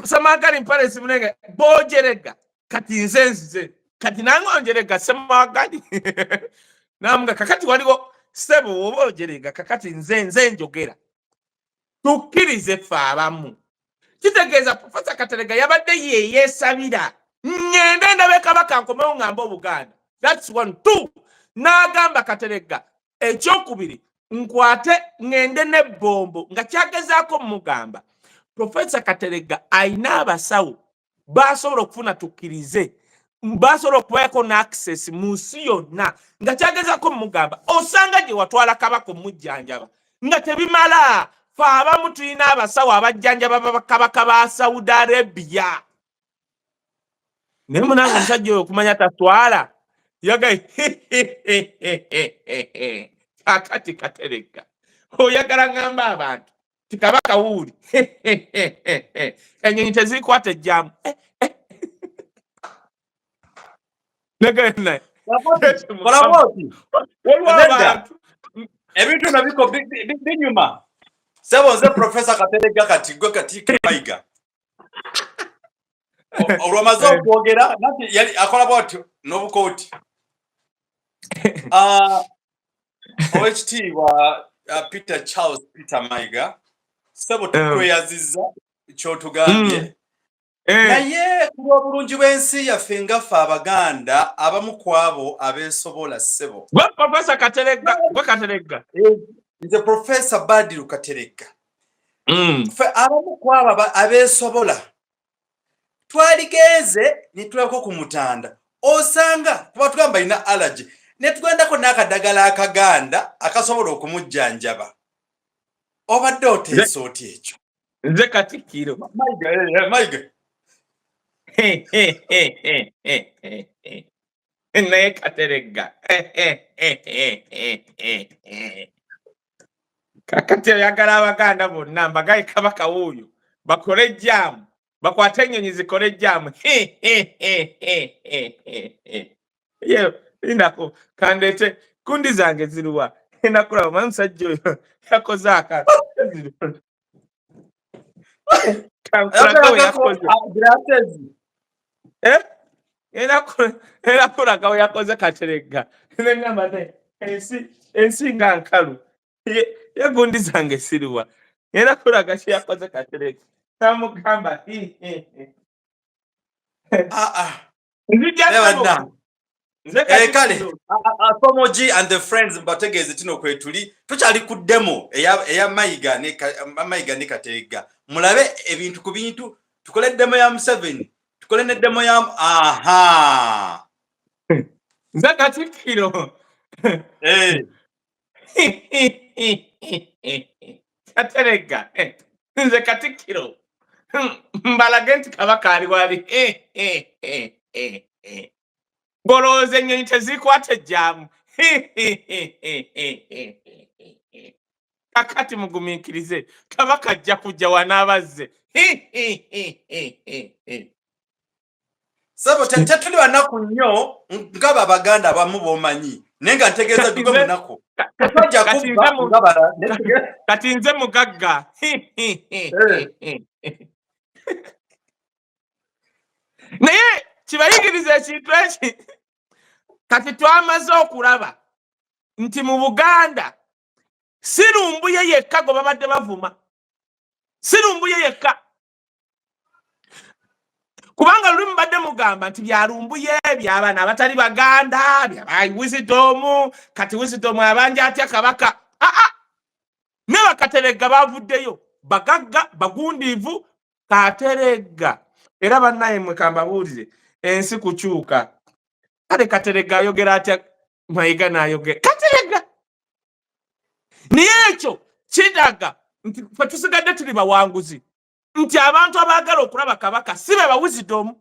Speaker 1: Semawagali mpale zimulenge Bojerega kati nzenzize kati nangonjerega Semawagali namuga kakati waliwo sebo obojerega kakati nze njogera tukkirize ffe abamu kitegeeza Professor Kateregga yabadde yeesabira ngende ndabe Kabaka nkomewo ngamba Obuganda that's 1 2 n'agamba Kateregga ekyokubiri nkwate ngende n'ebbombo nga kyagezaako mugamba Professor Kateregga ayina abasawo basobola okufuna tukkirize basobola okubaako n'access mu nsi yonna nga kyagezaako mugamba osanga gye watwala Kabaka omujjanjaba nga tebimala fe abamu tulina abasawo abajjanjaba Kabaka ba Saudi Arabia naye munange omusajja oyo okumanya tatwala yagaye akati Kateregga oyagala ngamba abantu ti Kabaka wuuli ennyonyi tezirikwata ejjaamu negenda
Speaker 2: ebintu nabiko binyuma sebo nze Professor Kateregga kati gwe Katikkiro Mayiga olwamaze okwogera nati yali akola bwatyo n'obukooti Oweekitiibwa Peter Charles Peter Mayiga sebo tukweyazizza kyotugambye naye ku lw'obulungi bw'ensi yaffe ngaffe Abaganda abamu ku abo abeesobola ssebo
Speaker 1: gwe Professor Kateregga
Speaker 2: nze Professor Badru Kateregga ffe abamu ku abo abeesobola twaligenze ne tulako ku Mutanda osanga kuba tugamba ina allergy ne tugendako n'akadagala akaganda akasobola okumujjanjaba obadde oteesa otya ekyo
Speaker 1: nze Katikkiro
Speaker 2: Mayiga
Speaker 1: naye Kateregga kakati oyagala Abaganda bonna mbagaye Kabaka wuuyo bakole ejjaamu bakwate ennyonyi zikole ejjaamu ye inako kandete kundi zange ziruwa inakula mamusajjo yakoze akantu kankulaga we yakoze inakulaga we yakoze Kateregga nengamba ensi nga nkalu ye gundi zange siruwa inakulaga kye yakoze Kateregga namugamba
Speaker 2: kale Akomoji and the friends mbategeeze tino kwetuli tukyali ku demo eya Mayiga ne Kateregga mulabe ebintu ku bintu tukole demo ya Museveni tukole ne demo ya
Speaker 1: nze Katikkiro Kateregga nze Katikkiro mbalage nti Kabaka ali wali ngolooza ennyonyi tezikwata ejjaamu kakati mugumiikirize Kabaka ajja kujja wanaabazze
Speaker 2: sabo tetuli banaku nnyo ngaba Abaganda abamu b'omanyi naye nga ntegeeza tuge munaku
Speaker 1: kati nze mugagga naye kibayigiriza ekintu eki kati twamaze okulaba nti mu Buganda si Lumbuye yekka gwe babadde bavuma, si Lumbuye yekka kubanga luli mbadde mugamba nti bya Lumbuye by'abaana abatali Baganda bya Wisdom kati Wisdom abanja atya Kabaka ne Kateregga bavuddeyo bagagga bagundiivu Kateregga era bannaye mwe kambabuulire ensi kukyuka kale Kateregga ayogera atya Mayiga n'ayogera Kateregga naye ekyo kiraga nti ffe tusigadde tuli bawanguzi nti abantu abaagala okulaba Kabaka si be ba Wisdom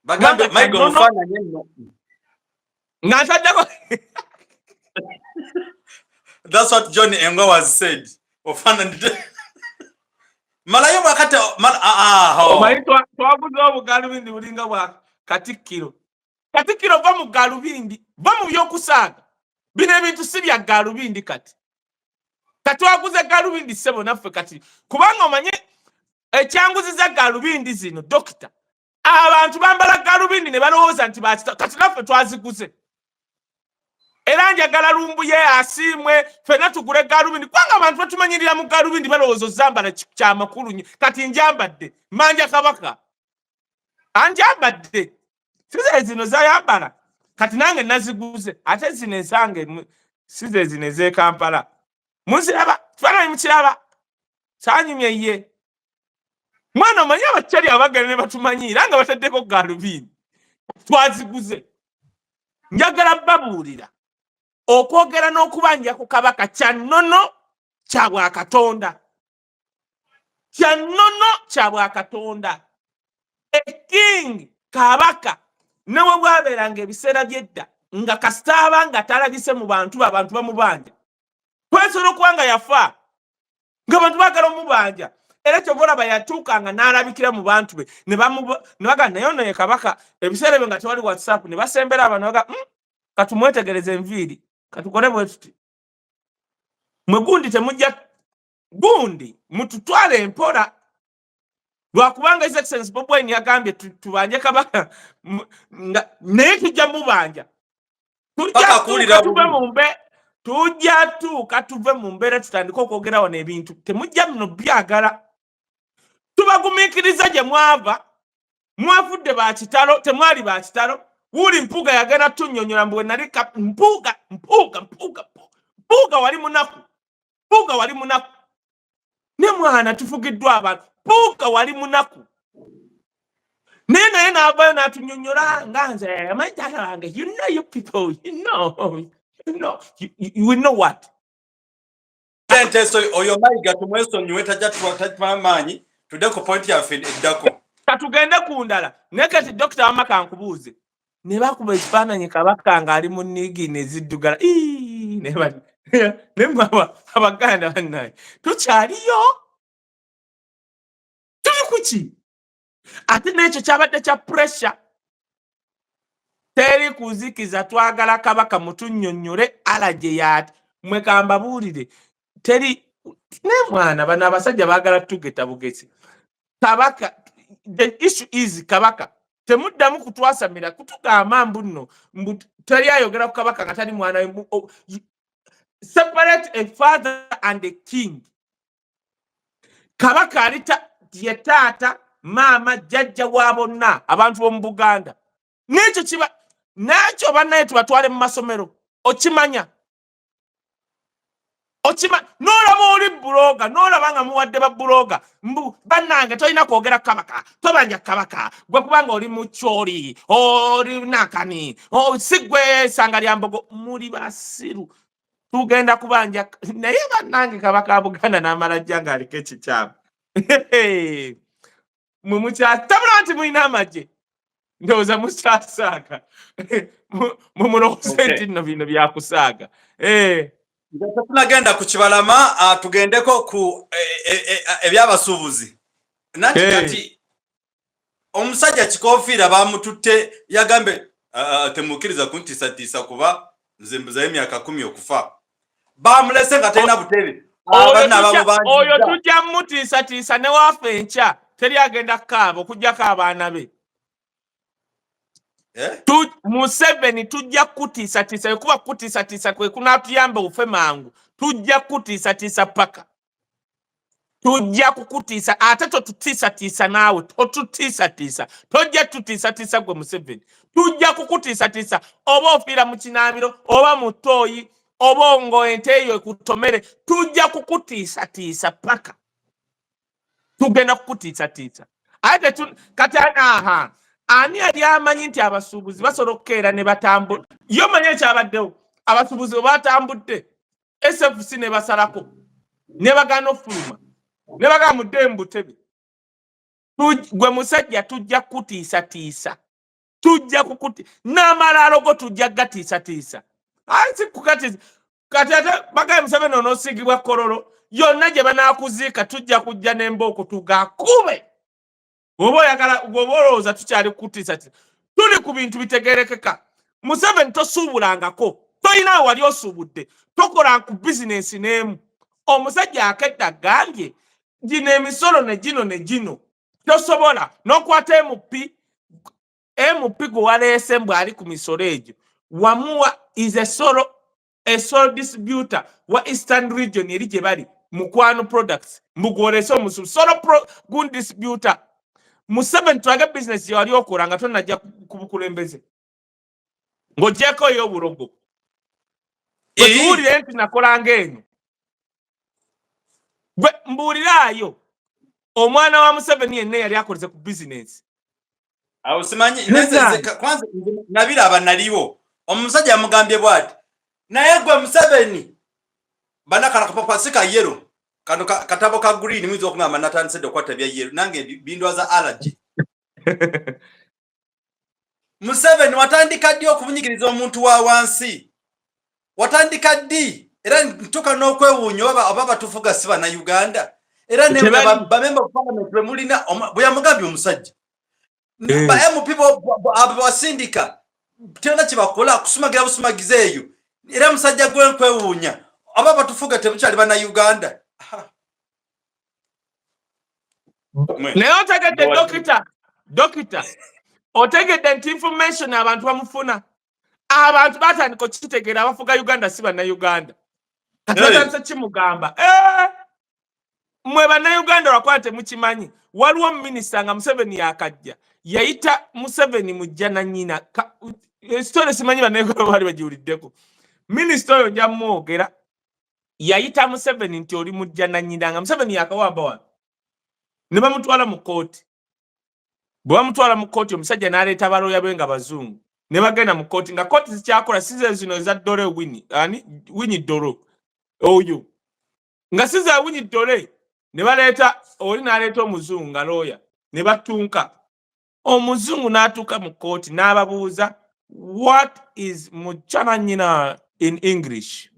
Speaker 2: bagamba Mayiga omufaananyi nno
Speaker 1: nga ntaddeko
Speaker 2: that's what John Engwa was said ofaananyi malayo mwakati
Speaker 1: omanyi twaguze obugalubindi bulinga bwa Katikkiro Katikkiro va mu galubindi va mu byokusaaga bino ebintu si bya galubindi kati twaguze galubindi ssebo naffe kati kubanga omanye ekyanguziza galubindi zino dokita abantu bambala galubindi ne balowooza nti bakita kati naffe twaziguze era njagala Lumbuye asiimwe ffenna tugule galubindi kubanga abantu batumanyirira mu galubindi balowooza ozambala kyamakulu nnyo kati njambadde manja Kabaka anjambadde size zino zayambala kati nange naziguze ate zino ensange size zino ez'e Kampala muziraba tufaananyi mukiraba saanyumye ye mwana omanyi abakyali abagala ne batumanyira nga bataddeko galubindi twaziguze njagala babuulira okwogera n'okubanja ku Kabaka kya nnono kya Bwakatonda kya nnono kya Bwakatonda King Kabaka newe bwabeeranga ebiseera by'edda nga kasita abanga talabise mu bantu abantu bamubanja kwesobola okuba nga yafa ng'abantu baagala omubanja era kyobalaba yatuukanga n'alabikira mu bantu be ne baga naye ono ye Kabaka ebiseera ebyo nga tewali WhatsApp ne basembera abantu baga katumwetegereze enviiri katukole bwe tuti mwe gundi temujja gundi mututwale empola lwakubanga His Excellency Bobi Wine yagambye tubanje Kabaka naye tujja mubanja tujja tuve mu mbeera tutandika okwogera wano ebintu temujja muno byagala tubagumiikiriza gye mwava mwavudde bakitalo temwali bakitalo wuli Mpuuga yagenda tunnyonnyola mbu nali Mpuuga wali munaku ne mwana tufugiddwa abantu Mpuuga wali munaku naye n'avaayo n'atunnyonnyola nga nze amanyi taata wange you know you people you know what
Speaker 2: so oyo Mayiga tumwesonyiwe tajja tumaanyi tudde ku point yaffe eddako
Speaker 1: katugende ku ndala naye kati Dokita Wamaka nkubuuze ne bakuba ekifaananyi Kabaka ng'ali mu nniigi neziddugala ne mmwe Abaganda bannaye tukyaliyo tuli kuki ate n'ekyo kyabadde kya pressure teri kuzikiza twagala kabaka mutunnyonnyole alaje yati mwekamba buulire teri ne mwana bana abasajja baagala tugeta bugezi kabaka the issue is kabaka temuddamu kutwasamira kutugamba mbuno teri ayogera ku kabaka nga tali mwana separate a father and a king kabaka alita ye taata maama jjajja wa bonna abantu b'omu Buganda n'ekyo kiba nakyo bannaye tubatwale mu masomero okimanya n'olaba oli buloga n'olaba nga muwadde ba buloga bannange tolina kwogera kabaka tobanja kabaka gwe kubanga oli mukyoli oli nakani sigwe sanga lya mbogo muli basiru tugenda kubanja naye bannange kabaka wa Buganda n'amala jjanga aliko ekikyamu mwe mukyatabula nti mulina amagye ndowooza musaasaaka mumulowooze nti nno bino byakusaaga
Speaker 2: tunagenda ku Kibalama tugendeko ku ebyabasuubuzi nanti kati omusajja Kikoofiira bamututte yagambe temukkiriza kuntiisatiisa kuba nze mbuzayo emyaka 10 okufa bamulese nga talina butere
Speaker 1: oyo tujja mutiisatiisa ne waafe enkya teri agenda kukaaba okugyako abaana be Museveni tujja kutiisatiisa kuba kutiisatiisa kwe kunaatuyamba ufe mangu tujja kutiisatiisa paka tujja kukutiisa ate totutiisatiisa naawe totutiisatiisa tojja tutiisatiisa gwe Museveni tujja kukutiisatiisa oba ofiira mu kinaabiro oba mu ttooyi oba ngo ente eyo ekutomere tujja kukutiisatiisa paka tugenda kukutiisatiisa ate kati ani yali amanyi nti abasuubuzi basobola okukeera ne batambula yo manyi ekyabaddewo abasuubuzi bwe batambudde SFC ne basalako ne bagaana okufuluma ne bagamba mudde mu butebe gwe musajja tujja kukutiisatiisa tujja kukuti n'amalaalo go tujja gatiisatiisa si kukatiisa kati ate bagaye Museveni onoosigibwa kololo yonna gye banaakuziika tujja kujja n'embooko tugakube oba oyagala olowooza tukyali kukutiisatiisa tuli ku bintu bitegeerekeka Museveni tosuubulangako toyina wali osuubudde tokola ku bizinensi n'emu omusajja akedde agambye gino emisolo ne gino tosobola n'okwata MP gwe waleese mbw ali ku misolo egyo wamuwa is a sole distributor wa Eastern Region eri gye bali Mukwano Products mbugwolese omusulu solo gun distributor Museveni twaga business yali okola nga tonnajja ku bukulembeze ng'ogyeko ey'obulogo tuwulire nti nakola ng'eno gwe mbuuliraayo omwana wa Museveni yenna yali akoleze ku business
Speaker 2: awo simanyi kwanza nabiraba naliwo omusajja yamugambye bw'ati naye gwe Museveni banakala kapapasika yero kano katabo ka green mwizi okungamba natandise okwata bya yero nange bindwaza allergy Museveni watandika ddi okubunyigiriza omuntu wa wansi watandika ddi era ntuka n'okwewuunya oba batufuga siba na Uganda era ne bamemba of parliament bwe mulina bwe yamugambye omusajja ba MP abasindika tena kibakola kusumagira busumagize eyo era musajja gwe nkwewuunya oba batufuga tebukyali bana Uganda
Speaker 1: naye otegedde dokita otegedde nti information abantu bamufuna abantu batandika okitegeera abafuga Uganda si bana Uganda katandise kimugamba mwe bana Uganda lwakwate mukimanyi waliwo minisita nga Museveni yakajja yayita Museveni mujja na nnyina story simanyi bana Uganda bali bagiwuliddeko minisita oyo nja mwogera yayita Museveni nti oli mujja na nnyina nga Museveni yakawamba wano ne bamutwala mu kooti bwe bamutwala mu kooti omusajja n'aleeta abalooya be nga bazungu ne bagenda mu kooti nga kooti zikyakola size zino eza ddole Winnie Dolo oyo nga size Winnie Dole ne baleeta oli n'aleeta omuzungu nga looya ne batunka omuzungu n'atuuka mu kooti n'ababuuza what is mujjana nnyina in English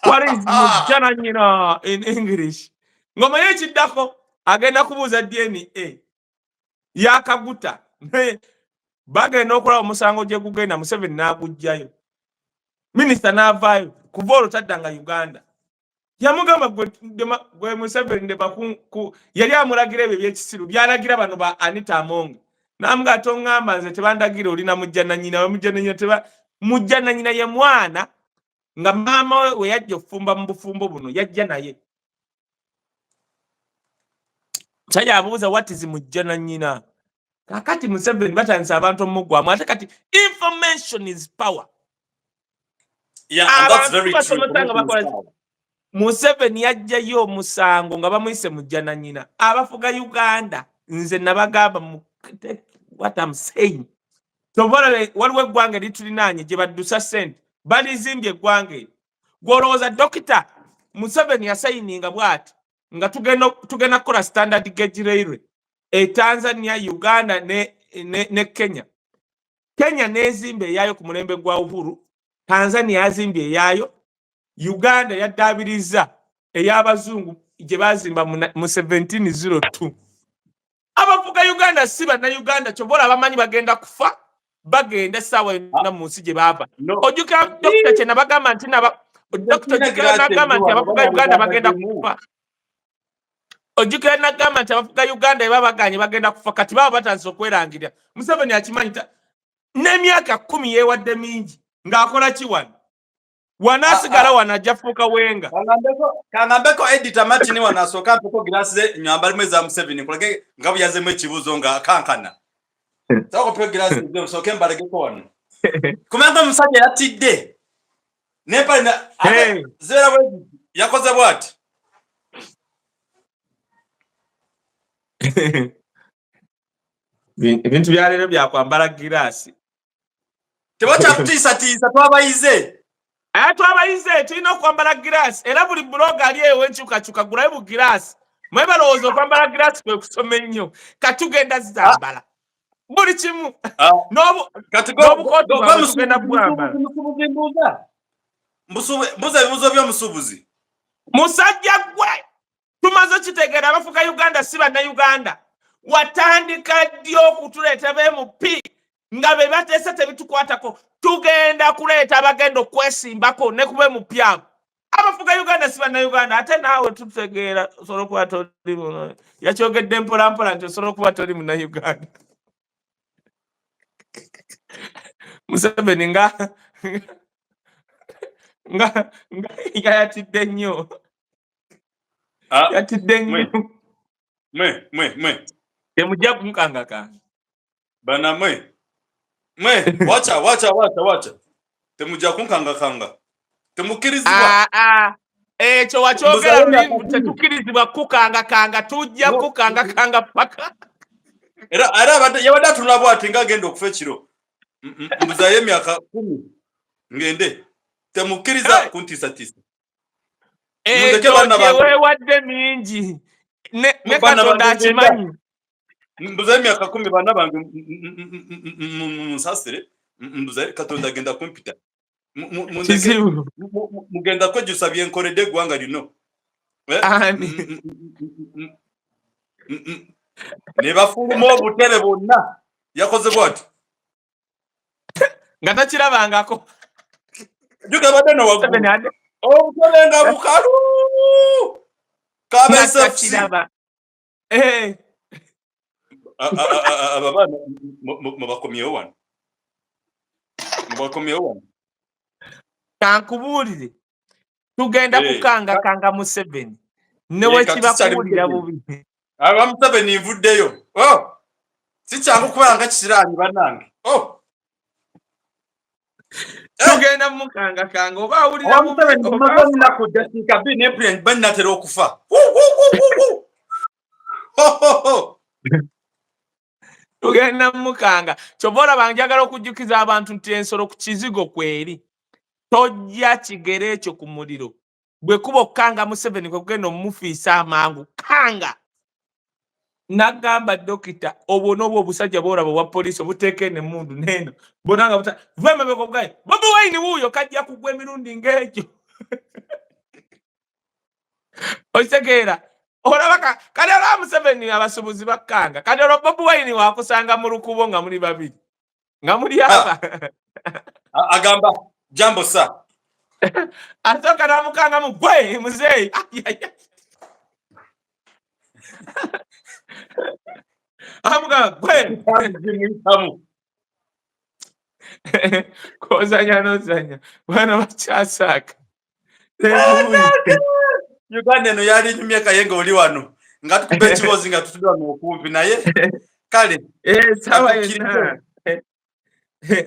Speaker 1: what is mujjana nnyina in English ngoma yekiddako agenda kubuuza DNA yakaguta bagenda okola omusango gye gugenda Museveni n'agujjayo minisita n'avaayo kuva olwo taddanga Uganda yamugamba gwe Museveni yali amulagira ebyo ebyekisiru byalagira bano ba Anita Among n'amuga atongamba nze tebandagira olina mujja na nyina mujja na nyina ye mwana nga maama we yajja okufumba mu bufumbo buno yajja naye Chaya abuuza what is mujja na nyina kakati Museveni batandise abantu omugwamu ate kati information is power.
Speaker 2: Yeah, and that's very true.
Speaker 1: Museveni yajjayo omusango nga bamuyise mujja na nyina abafuga Uganda nze nabagamba what I'm saying. Tobola waliwo eggwanga litulinaanye gye baddusa ssente balizimbye eggwanga gwolowooza dokita Museveni yasayininga bw'ati nga tugenda kukola standard gauge railway Tanzania, Uganda ne Kenya. Kenya nezimbe eyayo ku mulembe gwa Uhuru, Tanzania yazimbye eyayo, Uganda yaddaabiriza ey'abazungu gye bazimba mu 1702. Abavuga Uganda si bannayuganda kyobola abamanyi bagenda kufa bagenda essaawa yonna mu nsi gye baava. Ojjukira dokita kye nabagamba nti abavuga Uganda bagenda kufa. Ojjukira nagamba nti abavuga Uganda babaganye bagenda kufa kati baba batandise okwerangirira. Museveni akimanyi n'emyaka 10 yeewadde mingi ng'akola ki wano wanasigala wanajja fuuka wenga
Speaker 2: kangambeko editor Martin wanasooka mpeko giraasi ze nyamba limwe za Museveni kulage nga buyazemu ekibuuzo nga kankana tako mpeko giraasi ze osooke mbalegeko wano kumanga omusajja yatidde nepalina zera bwe yakoze bwati
Speaker 1: ebintu byaleero byakwambala giraasi
Speaker 2: tebakyakuteesatiisa twabayize
Speaker 1: twabayize tulina okwambala giraasi era buli buloga ali ewo enkyukakyuka gulayo bu giraasi mwe balowooza okwambala giraasi kwe kusoma ennyo katugenda zambala buli kimu n'obukooti tugenda bwambala
Speaker 2: mbuza ebibuuzo by'omusuubuzi
Speaker 1: musajja gwe tumaze kitegeera abafuga Uganda si bannayuganda watandika ddi okutuleeta BMP nga be bateesa tebitukwatako tugenda kuleeta abagenda okwesimbako ne ku BMP abo abafuga Uganda si bannayuganda ate naawe tutegeera osobola okuba toli yakyogedde mpolampola nti osobola okuba toli munnayuganda Museveni nga yatidde nnyo yatidde nnyo
Speaker 2: mwe
Speaker 1: temujja kumukangakanga
Speaker 2: bana mwe wacha temujja kunkangakanga temukirizibwa
Speaker 1: ekyo wakyogera tetukirizibwa kukangakanga tujja kukangakanga paka
Speaker 2: era yabadde atunula bwati nga agenda okufa ekiro mbuzayo emyaka 10 ngende temukiriza kuntiisatiisa
Speaker 1: weewadde mingi ne Katonda akimanyi
Speaker 2: mbuzayo emyaka 10 baana bange munsasire mbuzayo Katonda agenda kumpita mugenda kwejjusa byenkoledde eggwanga lino ne bafuluma obutere bwonna yakoze bwati
Speaker 1: nga takirabangako
Speaker 2: juga badde nowaggulu obutere nga bukalu kabesefukiraba ababaana mubakomyewo wano
Speaker 1: kankubuulire tugenda kukangakanga Museveni newekibakuwulira bubi
Speaker 2: aba Museveni nvuddeyo si kyangu kubala nga kisiraanyi bannange
Speaker 1: tugenda mukangakanga oba awulira
Speaker 2: bubiaka binepulent bannatera okufa
Speaker 1: tugenda mukanga kyova olaba njagala okujjukiza abantu nti ensolo ku kizigo kweri tojja kigere ekyo ku muliro bwe kuba okukanga Museveni kwe kugenda omumufiisa amangu kanga nagamba dokita obwo n'obwo obusajja bwolaba obwa poliisi obuteeka eno emmundu neno bonanga vemabeko bwaye Bobi Wine wuuyo kajja kugwa emirundi ng'egyo okitegeera olaba kati olaba Museveni abasuubuzi bakkanga kati olwo Bobi Wine waakusanga mu lukubo nga muli babiri ngamuli aba
Speaker 2: agamba jambo sa
Speaker 1: atoka namukanga mu gwe muzee amuga gwe kozanya nozanya bana bakyasaka
Speaker 2: Uganda no yali nyumya kayenga oli wano nga tukube kibozi nga tutudwa n'okumpi naye kale
Speaker 1: sawa yena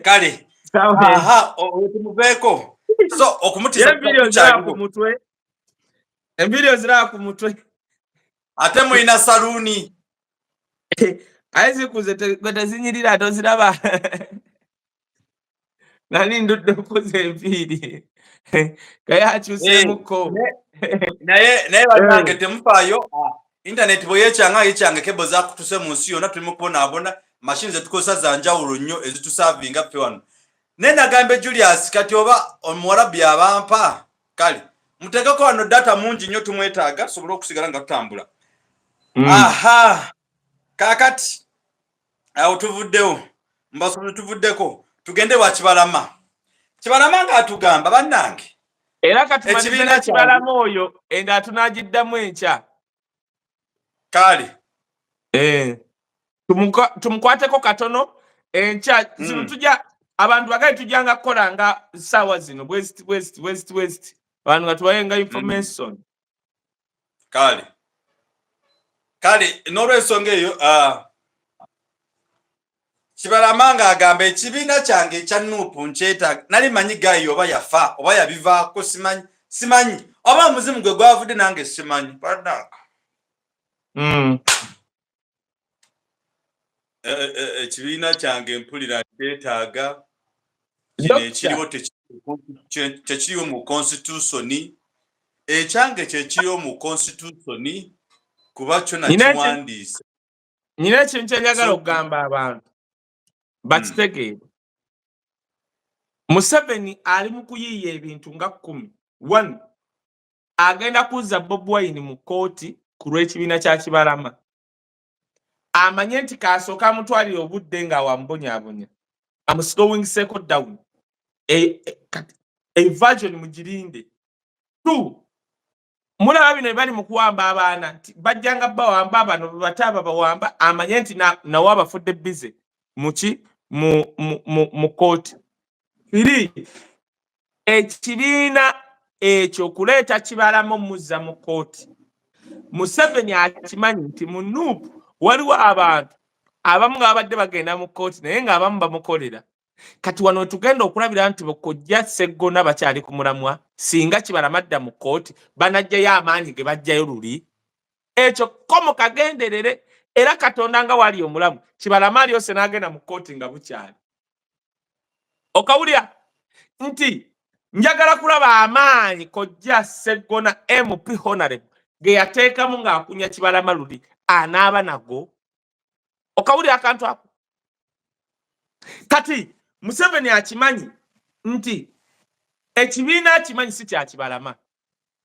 Speaker 2: kale aha otumuveko so okumutisa
Speaker 1: embilio zira ku mutwe
Speaker 2: ate muina saluni
Speaker 1: aizi kuze tezinyirira toziraba nani ndudde kuze empiri kaya akyusemuko
Speaker 2: naye banange temufayo internet boyechanga yechanga kebo za kutuse munsi yona tulimo kubona machines zetukosa za njawulo nnyo ezitusavinga ffe wano nena gambe Julius kati oba omwarabi abampa kale mutegeko wano data mungi nnyo tumwetaaga sobola okusigala nga tutambula aha kakati awo tuvuddewo mbasobola tuvuddeko tugende wa Kibalama nga atugamba bannange
Speaker 1: era kati manizina Kibalama oyo enda tunagiddamu encha
Speaker 2: kale
Speaker 1: tumukwateko katono encha zino tujja abantu bagai tujanga kola nga sawa zino west abantu gatuwayenga information
Speaker 2: kale n'olwensonga eyo Kibalama nga agamba ekibiina kyange ekya Nuupu nkyetaaga nali manyi gayo oba yafa oba yabivaako simanyi oba omuzimu gwe gwavudde nange simanyi bannange ekibiina kyange mpulira nkyetaaga kino ekiriwo tekiriwo mu constitution ekyange kyekiriwo mu constitution kuba kyo nakiwandiise
Speaker 1: nyina ekintu kyenjagala okugamba abantu bakitegeere Museveni ali mu kuyiiya ebintu nga 10 agenda kuzza Bobi Wine mu kooti ku lw'ekibiina kya Kibalama amanye nti kasooka amutwalira obudde nga wambonyabonya am slowing circle down a version mugirinde 2 mulaba bino bali mu kuwamba abaana nti bajjanga bawamba abano bataba bawamba amanye nti nawo abafudde bize mu kooti iri ekibiina ekyo kuleeta Kibalama muzza mu kooti Museveni akimanyi nti mu Nuupu waliwo abantu abamu nga babadde bagenda mu kooti naye nga abamu bamukolera kati wano tugenda okulabira nti bokojja Sseggona bakyali ku mulamwa singa Kibalama adda mu kooti banajjayo amaanyi ge bajjayo luli ekyo komo kagenderere era Katonda nga wali omulamu Kibalama alyose n'agenda mu kooti nga bukyali okawulira nti njagala kulaba amaanyi kojja Sseggona MP Honorable ge yateekamu ng'akunya Kibalama luli anaaba nago okawulira akantu ako kati Museveni akimanyi nti ekibiina akimanyi si kya Kibalama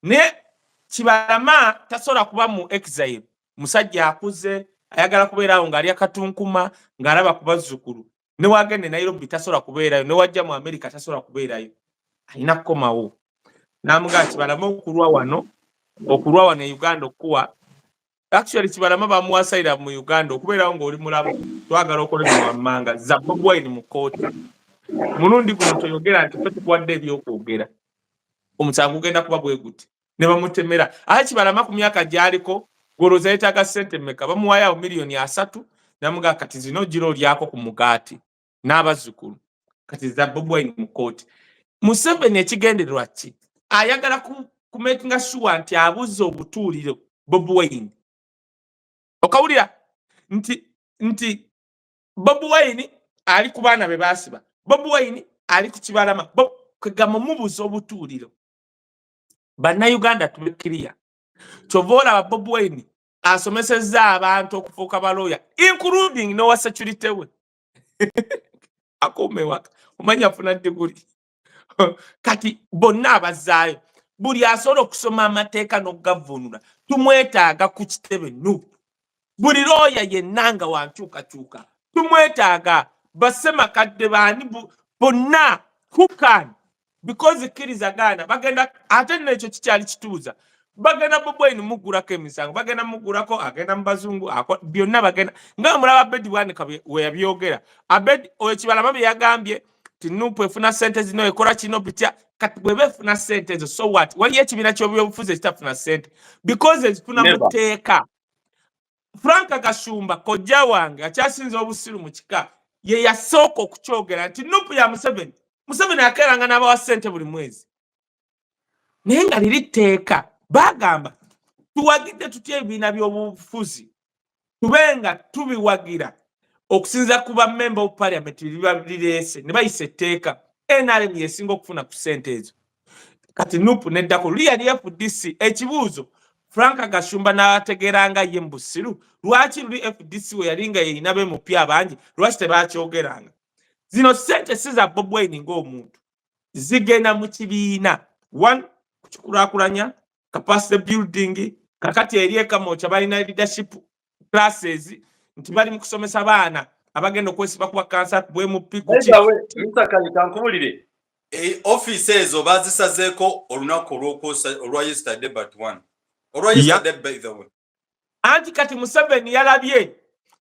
Speaker 1: ne Kibalama tasobola kuba mu exile musajja akuze ayagala kubeerawo ng'ali akatunkuma ng'alaba ku bazzukulu ne wagende Nairobi tasobola kubeerayo ne wajja mu America tasobola kubeerayo alina kukomawo n'amugaa Kibalama okulwa wano e Uganda okuwa actually Kibalama bamuwasaira mu Uganda okubeerawo ng'oli mulabu twagala okolera mu mmanga za Bobi Wine mu kooti mulundi guno toyogera nti ffe tukuwadde ebyokwogera omusango gugenda kuba bwe guti ne bamutemera Kibalama ku myaka gy'aliko goloza yetaaga ssente mmeka bamuwaayo $3 namugaa kati zino giro lyako ku mugaati n'abazzukulu kati za Bobi Wine mu kooti Museveni ekigendererwa ki ayagala ku making sure nti abuzza obutuuliro Bobi Wine okawulira nti Bobi Wine ali ku baana be baasiba Bobi Wine ali ku Kibalama kwegamba mubuza obutuuliro bannayuganda tubekiriya kyova olaba Bobi Wine asomesezza abantu okufuuka balooya including nowa security we akomewaka omanya afuna diguli kati bonna abazzaayo buli asobola okusoma amateeka n'okugavvuunula tumwetaaga ku kitebe Nuupu buli looya yenna nga wankyukakyuka tumwetaaga basema kadde bani bonna who can because kirizagana bagenda ate n'ekyo kikyali kituuza bagenda Bobi Wine mugurako emisango bagenda mugurako agenda mu bazungu byonna bagenda nga mulaba Abedi Bwanika we yabyogera Abedi Owekibalama bye yagambye ti Nuupu efuna ssente zino ekola kino bitya kati bweba efuna ssente ezo so what waliyo ekibiina ky'ebyobufuzi ekitafuna ssente because ezifuna mu tteeka Frank Gashumba kojja wange akyasinza obusiru mu kika ye yasooka okukyogera nti Nuupu ya Museveni akeeranga n'abawa ssente buli mwezi naye nga liri tteeka bagamba tuwagidde tutya ebibiina by'obufuzi tubenga tubiwagira okusinza kuba member of parliament biba bireese ne bayisa etteeka NRM yesinga okufuna ku ssente ezo kati Nuupu neddako luli FDC ekibuuzo Frank Gashumba n'ategeranga ye mbusiru lwaki luli FDC we yalinga yeyina bemupi abangi lwaki tebakyogeranga zino ssente si za Bobi Wine ng'omuntu zigenda mu kibiina one kukulaakulanya capacity building kakati eri ekamooca balina leadership classes nti bali mu kusomesa baana abagenda okwesiba kuba kansa bwemupi
Speaker 2: kankubulire office ezo bazisazeeko olunaku olwa yesterday but one olwa yesterday by the way
Speaker 1: anti kati Museveni yalabye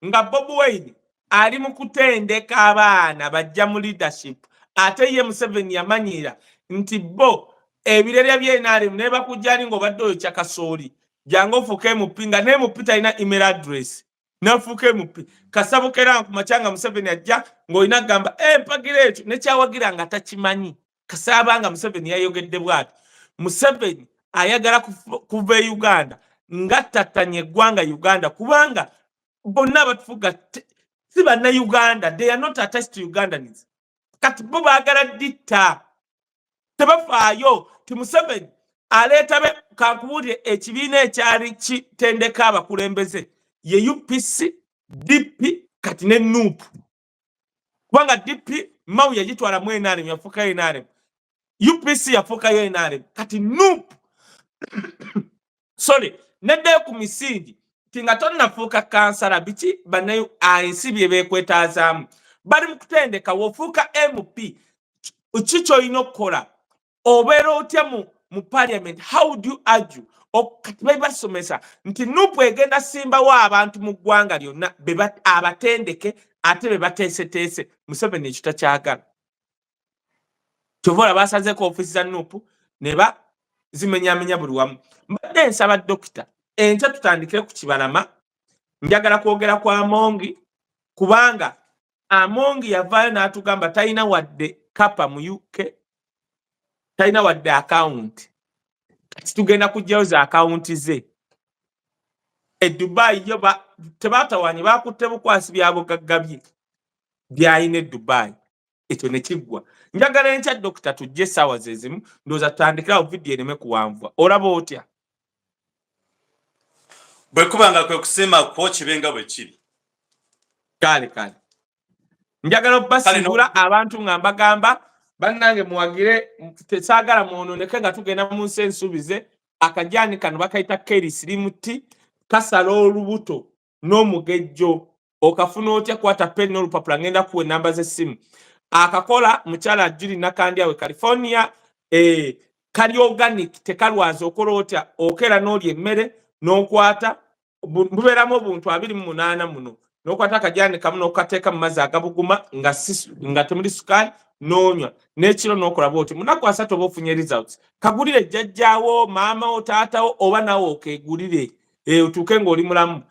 Speaker 1: nga Bobi Wine ali mu kutendeka abaana bajja mu leadership ate ye Museveni yamanyira nti bo ebirerya by'NRM ne bakujjali ng'obadde oyo kyakasooli jangu ofuuke mupinga ne mupita ina email address nafuuke mupi kasabukera ku machanga Museveni ajja ng'olina gamba mpagira ekyo ne kyawagira nga takimanyi kasabanga Museveni yayogedde bw'ati Museveni ayagala kuva e Uganda nga tatanye eggwanga Uganda kubanga bonna abatufuga si banna Uganda they are not attached to Ugandans kati bo baagala ditta tebafaayo ti Museveni aleeta be kankubulire ekibiina ekyali kitendeka abakulembeze ye UPC DP kati ne Nuupu kubanga DP Mau yagitwala mu NRM yafuuka NRM UPC yafuukayo NRM kati Nuupu sorry neddayo ku misingi ti nga tonnafuuka kansala biki bannayo ensi bye beekwetaazaamu bali mu kutendeka w'ofuuka MP ki ky'olina okukola obeera otya mu parliament how would you argue kati basomesa nti Nuupu egenda simbawo abantu mu ggwanga lyonna abatendeke ate be bateeseteese Museveni ekyo takyagala kyova basazeeko ofiisi za Nuupu ne zimenyamenya buli wamu mbadde nsaba dokita enkya tutandikire ku Kibalama njagala kwogera kwa Amongi kubanga Amongi yavaayo n'atugamba talina wadde kapa mu UK talina wadde akawunti kati tugenda kujjayo za akawunti ze Dubai yo tebatawanye bakutte bukwasi byabugagga bye byayina Dubai ekyo ne kiggwa njagala enkya dokita tujje essaawa ze zimu ndowooza tutandikirawo vidiyo ereme kuwanvuwa olaba otya
Speaker 2: bwe kubanga kwe kusiima kwo kibenga bwe kiri
Speaker 1: kale njagala obbasiibula abantu nga mbagamba bannange muwagire tesaagala mwonooneke nga tugenda mu nsi ensuubize akajaani kano bakayita kerisirimuti kasala olubuto n'omugejjo okafuna otya kwata peni n'olupapula ngenda kuwa ennamba z'essimu akakola mukyala Julie Nakandyawe California kali organic tekalwaza okola otya okera n'olya emmere n'okwata bubeeramu obuntu 28 muno n'okwata akajaani kamu n'okateeka mu mazzi agabuguma nga temuli sukaali n'onywa n'ekiro n'okola bw'oti munaku 3 oba ofunye results kagulire jjajjaawo maamawo taatawo oba nawe okeegulire otuuke ng'oli mulamu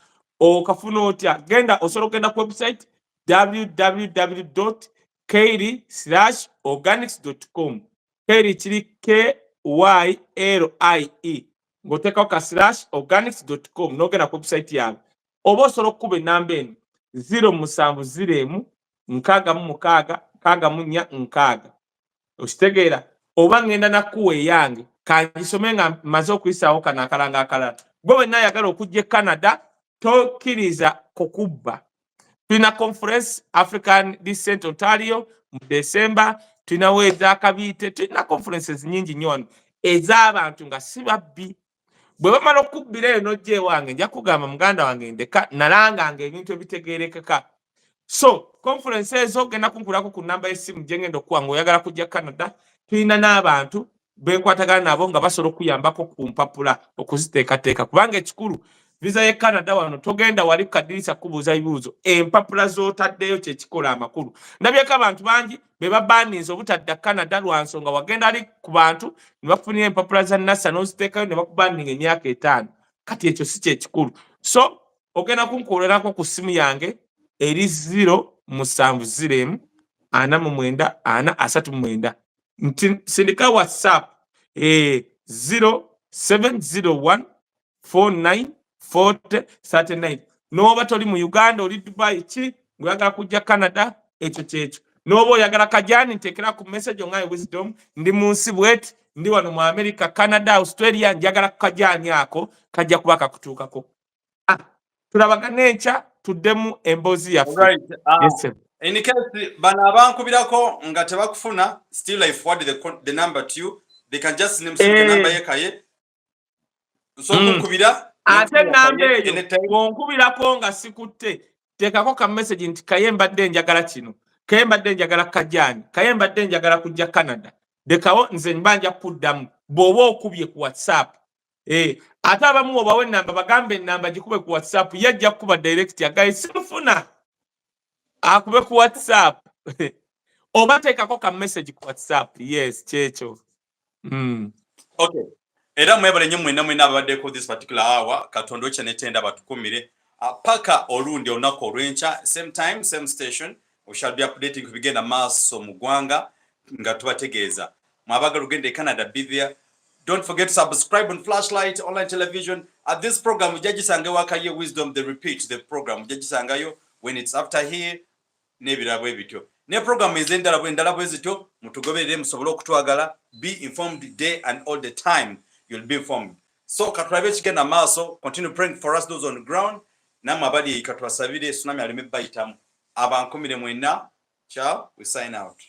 Speaker 1: okafuna otya genda osobola okugenda ku website www.kairi/organics.com kairi kiri KYLIE ng'oteekawo ka /organics.com n'ogenda ku website yaabwe oba osobola okukuba ennamba eno 0706 okitegeera oba ngenda nakuwa eyange kangisome nga maze okuyisaawo kano akalanga akalala gwe wenna ayagala okujja e Canada tokkiriza kukubba tulina conference African Descent Ontario mu December tulinawo ez'akabiite tulina conferences nyingi nnyo wano ez'abantu nga si babbi bwe bamala okubbira eyo n'ojja ewange nja kugamba muganda wange ndeka nalanganga ebintu ebitegeerekeka So conference ezo genda kunkulako ku namba y'essimu gye ngenda okuwa ng'oyagala kujja Canada. Tulina n'abantu benkwatagana nabo nga basobola okuyambako ku mpapula okuziteekateeka kubanga ekikulu visa ye Canada wano togenda wali kadirisa kubuuza bibuuzo empapula z'otaddeyo kye kikola amakulu. Ndabyeko abantu bangi be babaaniza obutadda Canada lwa nsonga wagenda ali ku bantu ne bafunira empapula za NASA n'oziteekayo ne bakubaaninga emyaka 5. Kati ekyo si kye kikulu. So ogenda kunkolerako ku ssimu yange eri 07049 sindika WhatsApp 0701494039 noba toli mu Uganda oli Dubai ki ngoyagala kujja Canada ekyo kyekyo noba oyagala kajani ntekera ku message ongaye Wisdom ndi mu nsi bwet ndi wano mu America Canada Australia njagala kajani ako kajja kuba kakutuukako tulabagana enkya tuddemu emboozi yaffe.
Speaker 2: Yes, in case bana abankubirako nga tebakufuna still I forward the number to you. They can just name the number yekaye. So kukubira
Speaker 1: ate namba eyo bwonkubirako nga sikutte teekako ka message nti kaye mbadde njagala kino kaye mbadde njagala kajani kaye mbadde njagala kujja Canada dekawo nze mbanja kuddamu bw'oba okubye ku WhatsApp. Ate abamu obawe namba bagambe namba gikube ku WhatsApp yajja kuba direct yagaye simufuna akube ku WhatsApp oba teekako ka message ku WhatsApp. Yes kyekyo.
Speaker 2: Okay. Era mwebale nnyo mwena ababaddeko this particular hour Katonda okya netenda batukumire paka olundi olunaku olw'enkya same time same station we shall be updating kubigenda maaso mu ggwanga nga tubategeeza mwabaagala ogenda e Canada be there. Don't forget to subscribe on Flashlight Online Television. At this program, Ujajisangayo Wakaye Wisdom, they repeat the program. Ujajisangayo, when it's after here, nebirabwe bityo. Ne program izendala bwendala zityo, mutugobere musobolo kutuagala, be informed day and all the time. You'll be informed. So, katulabe kigenda maaso, continue praying for us, those on the ground. Namabadi katwasabire, tsunami alime bayitamu. Abankumire mwena. Ciao, we sign out.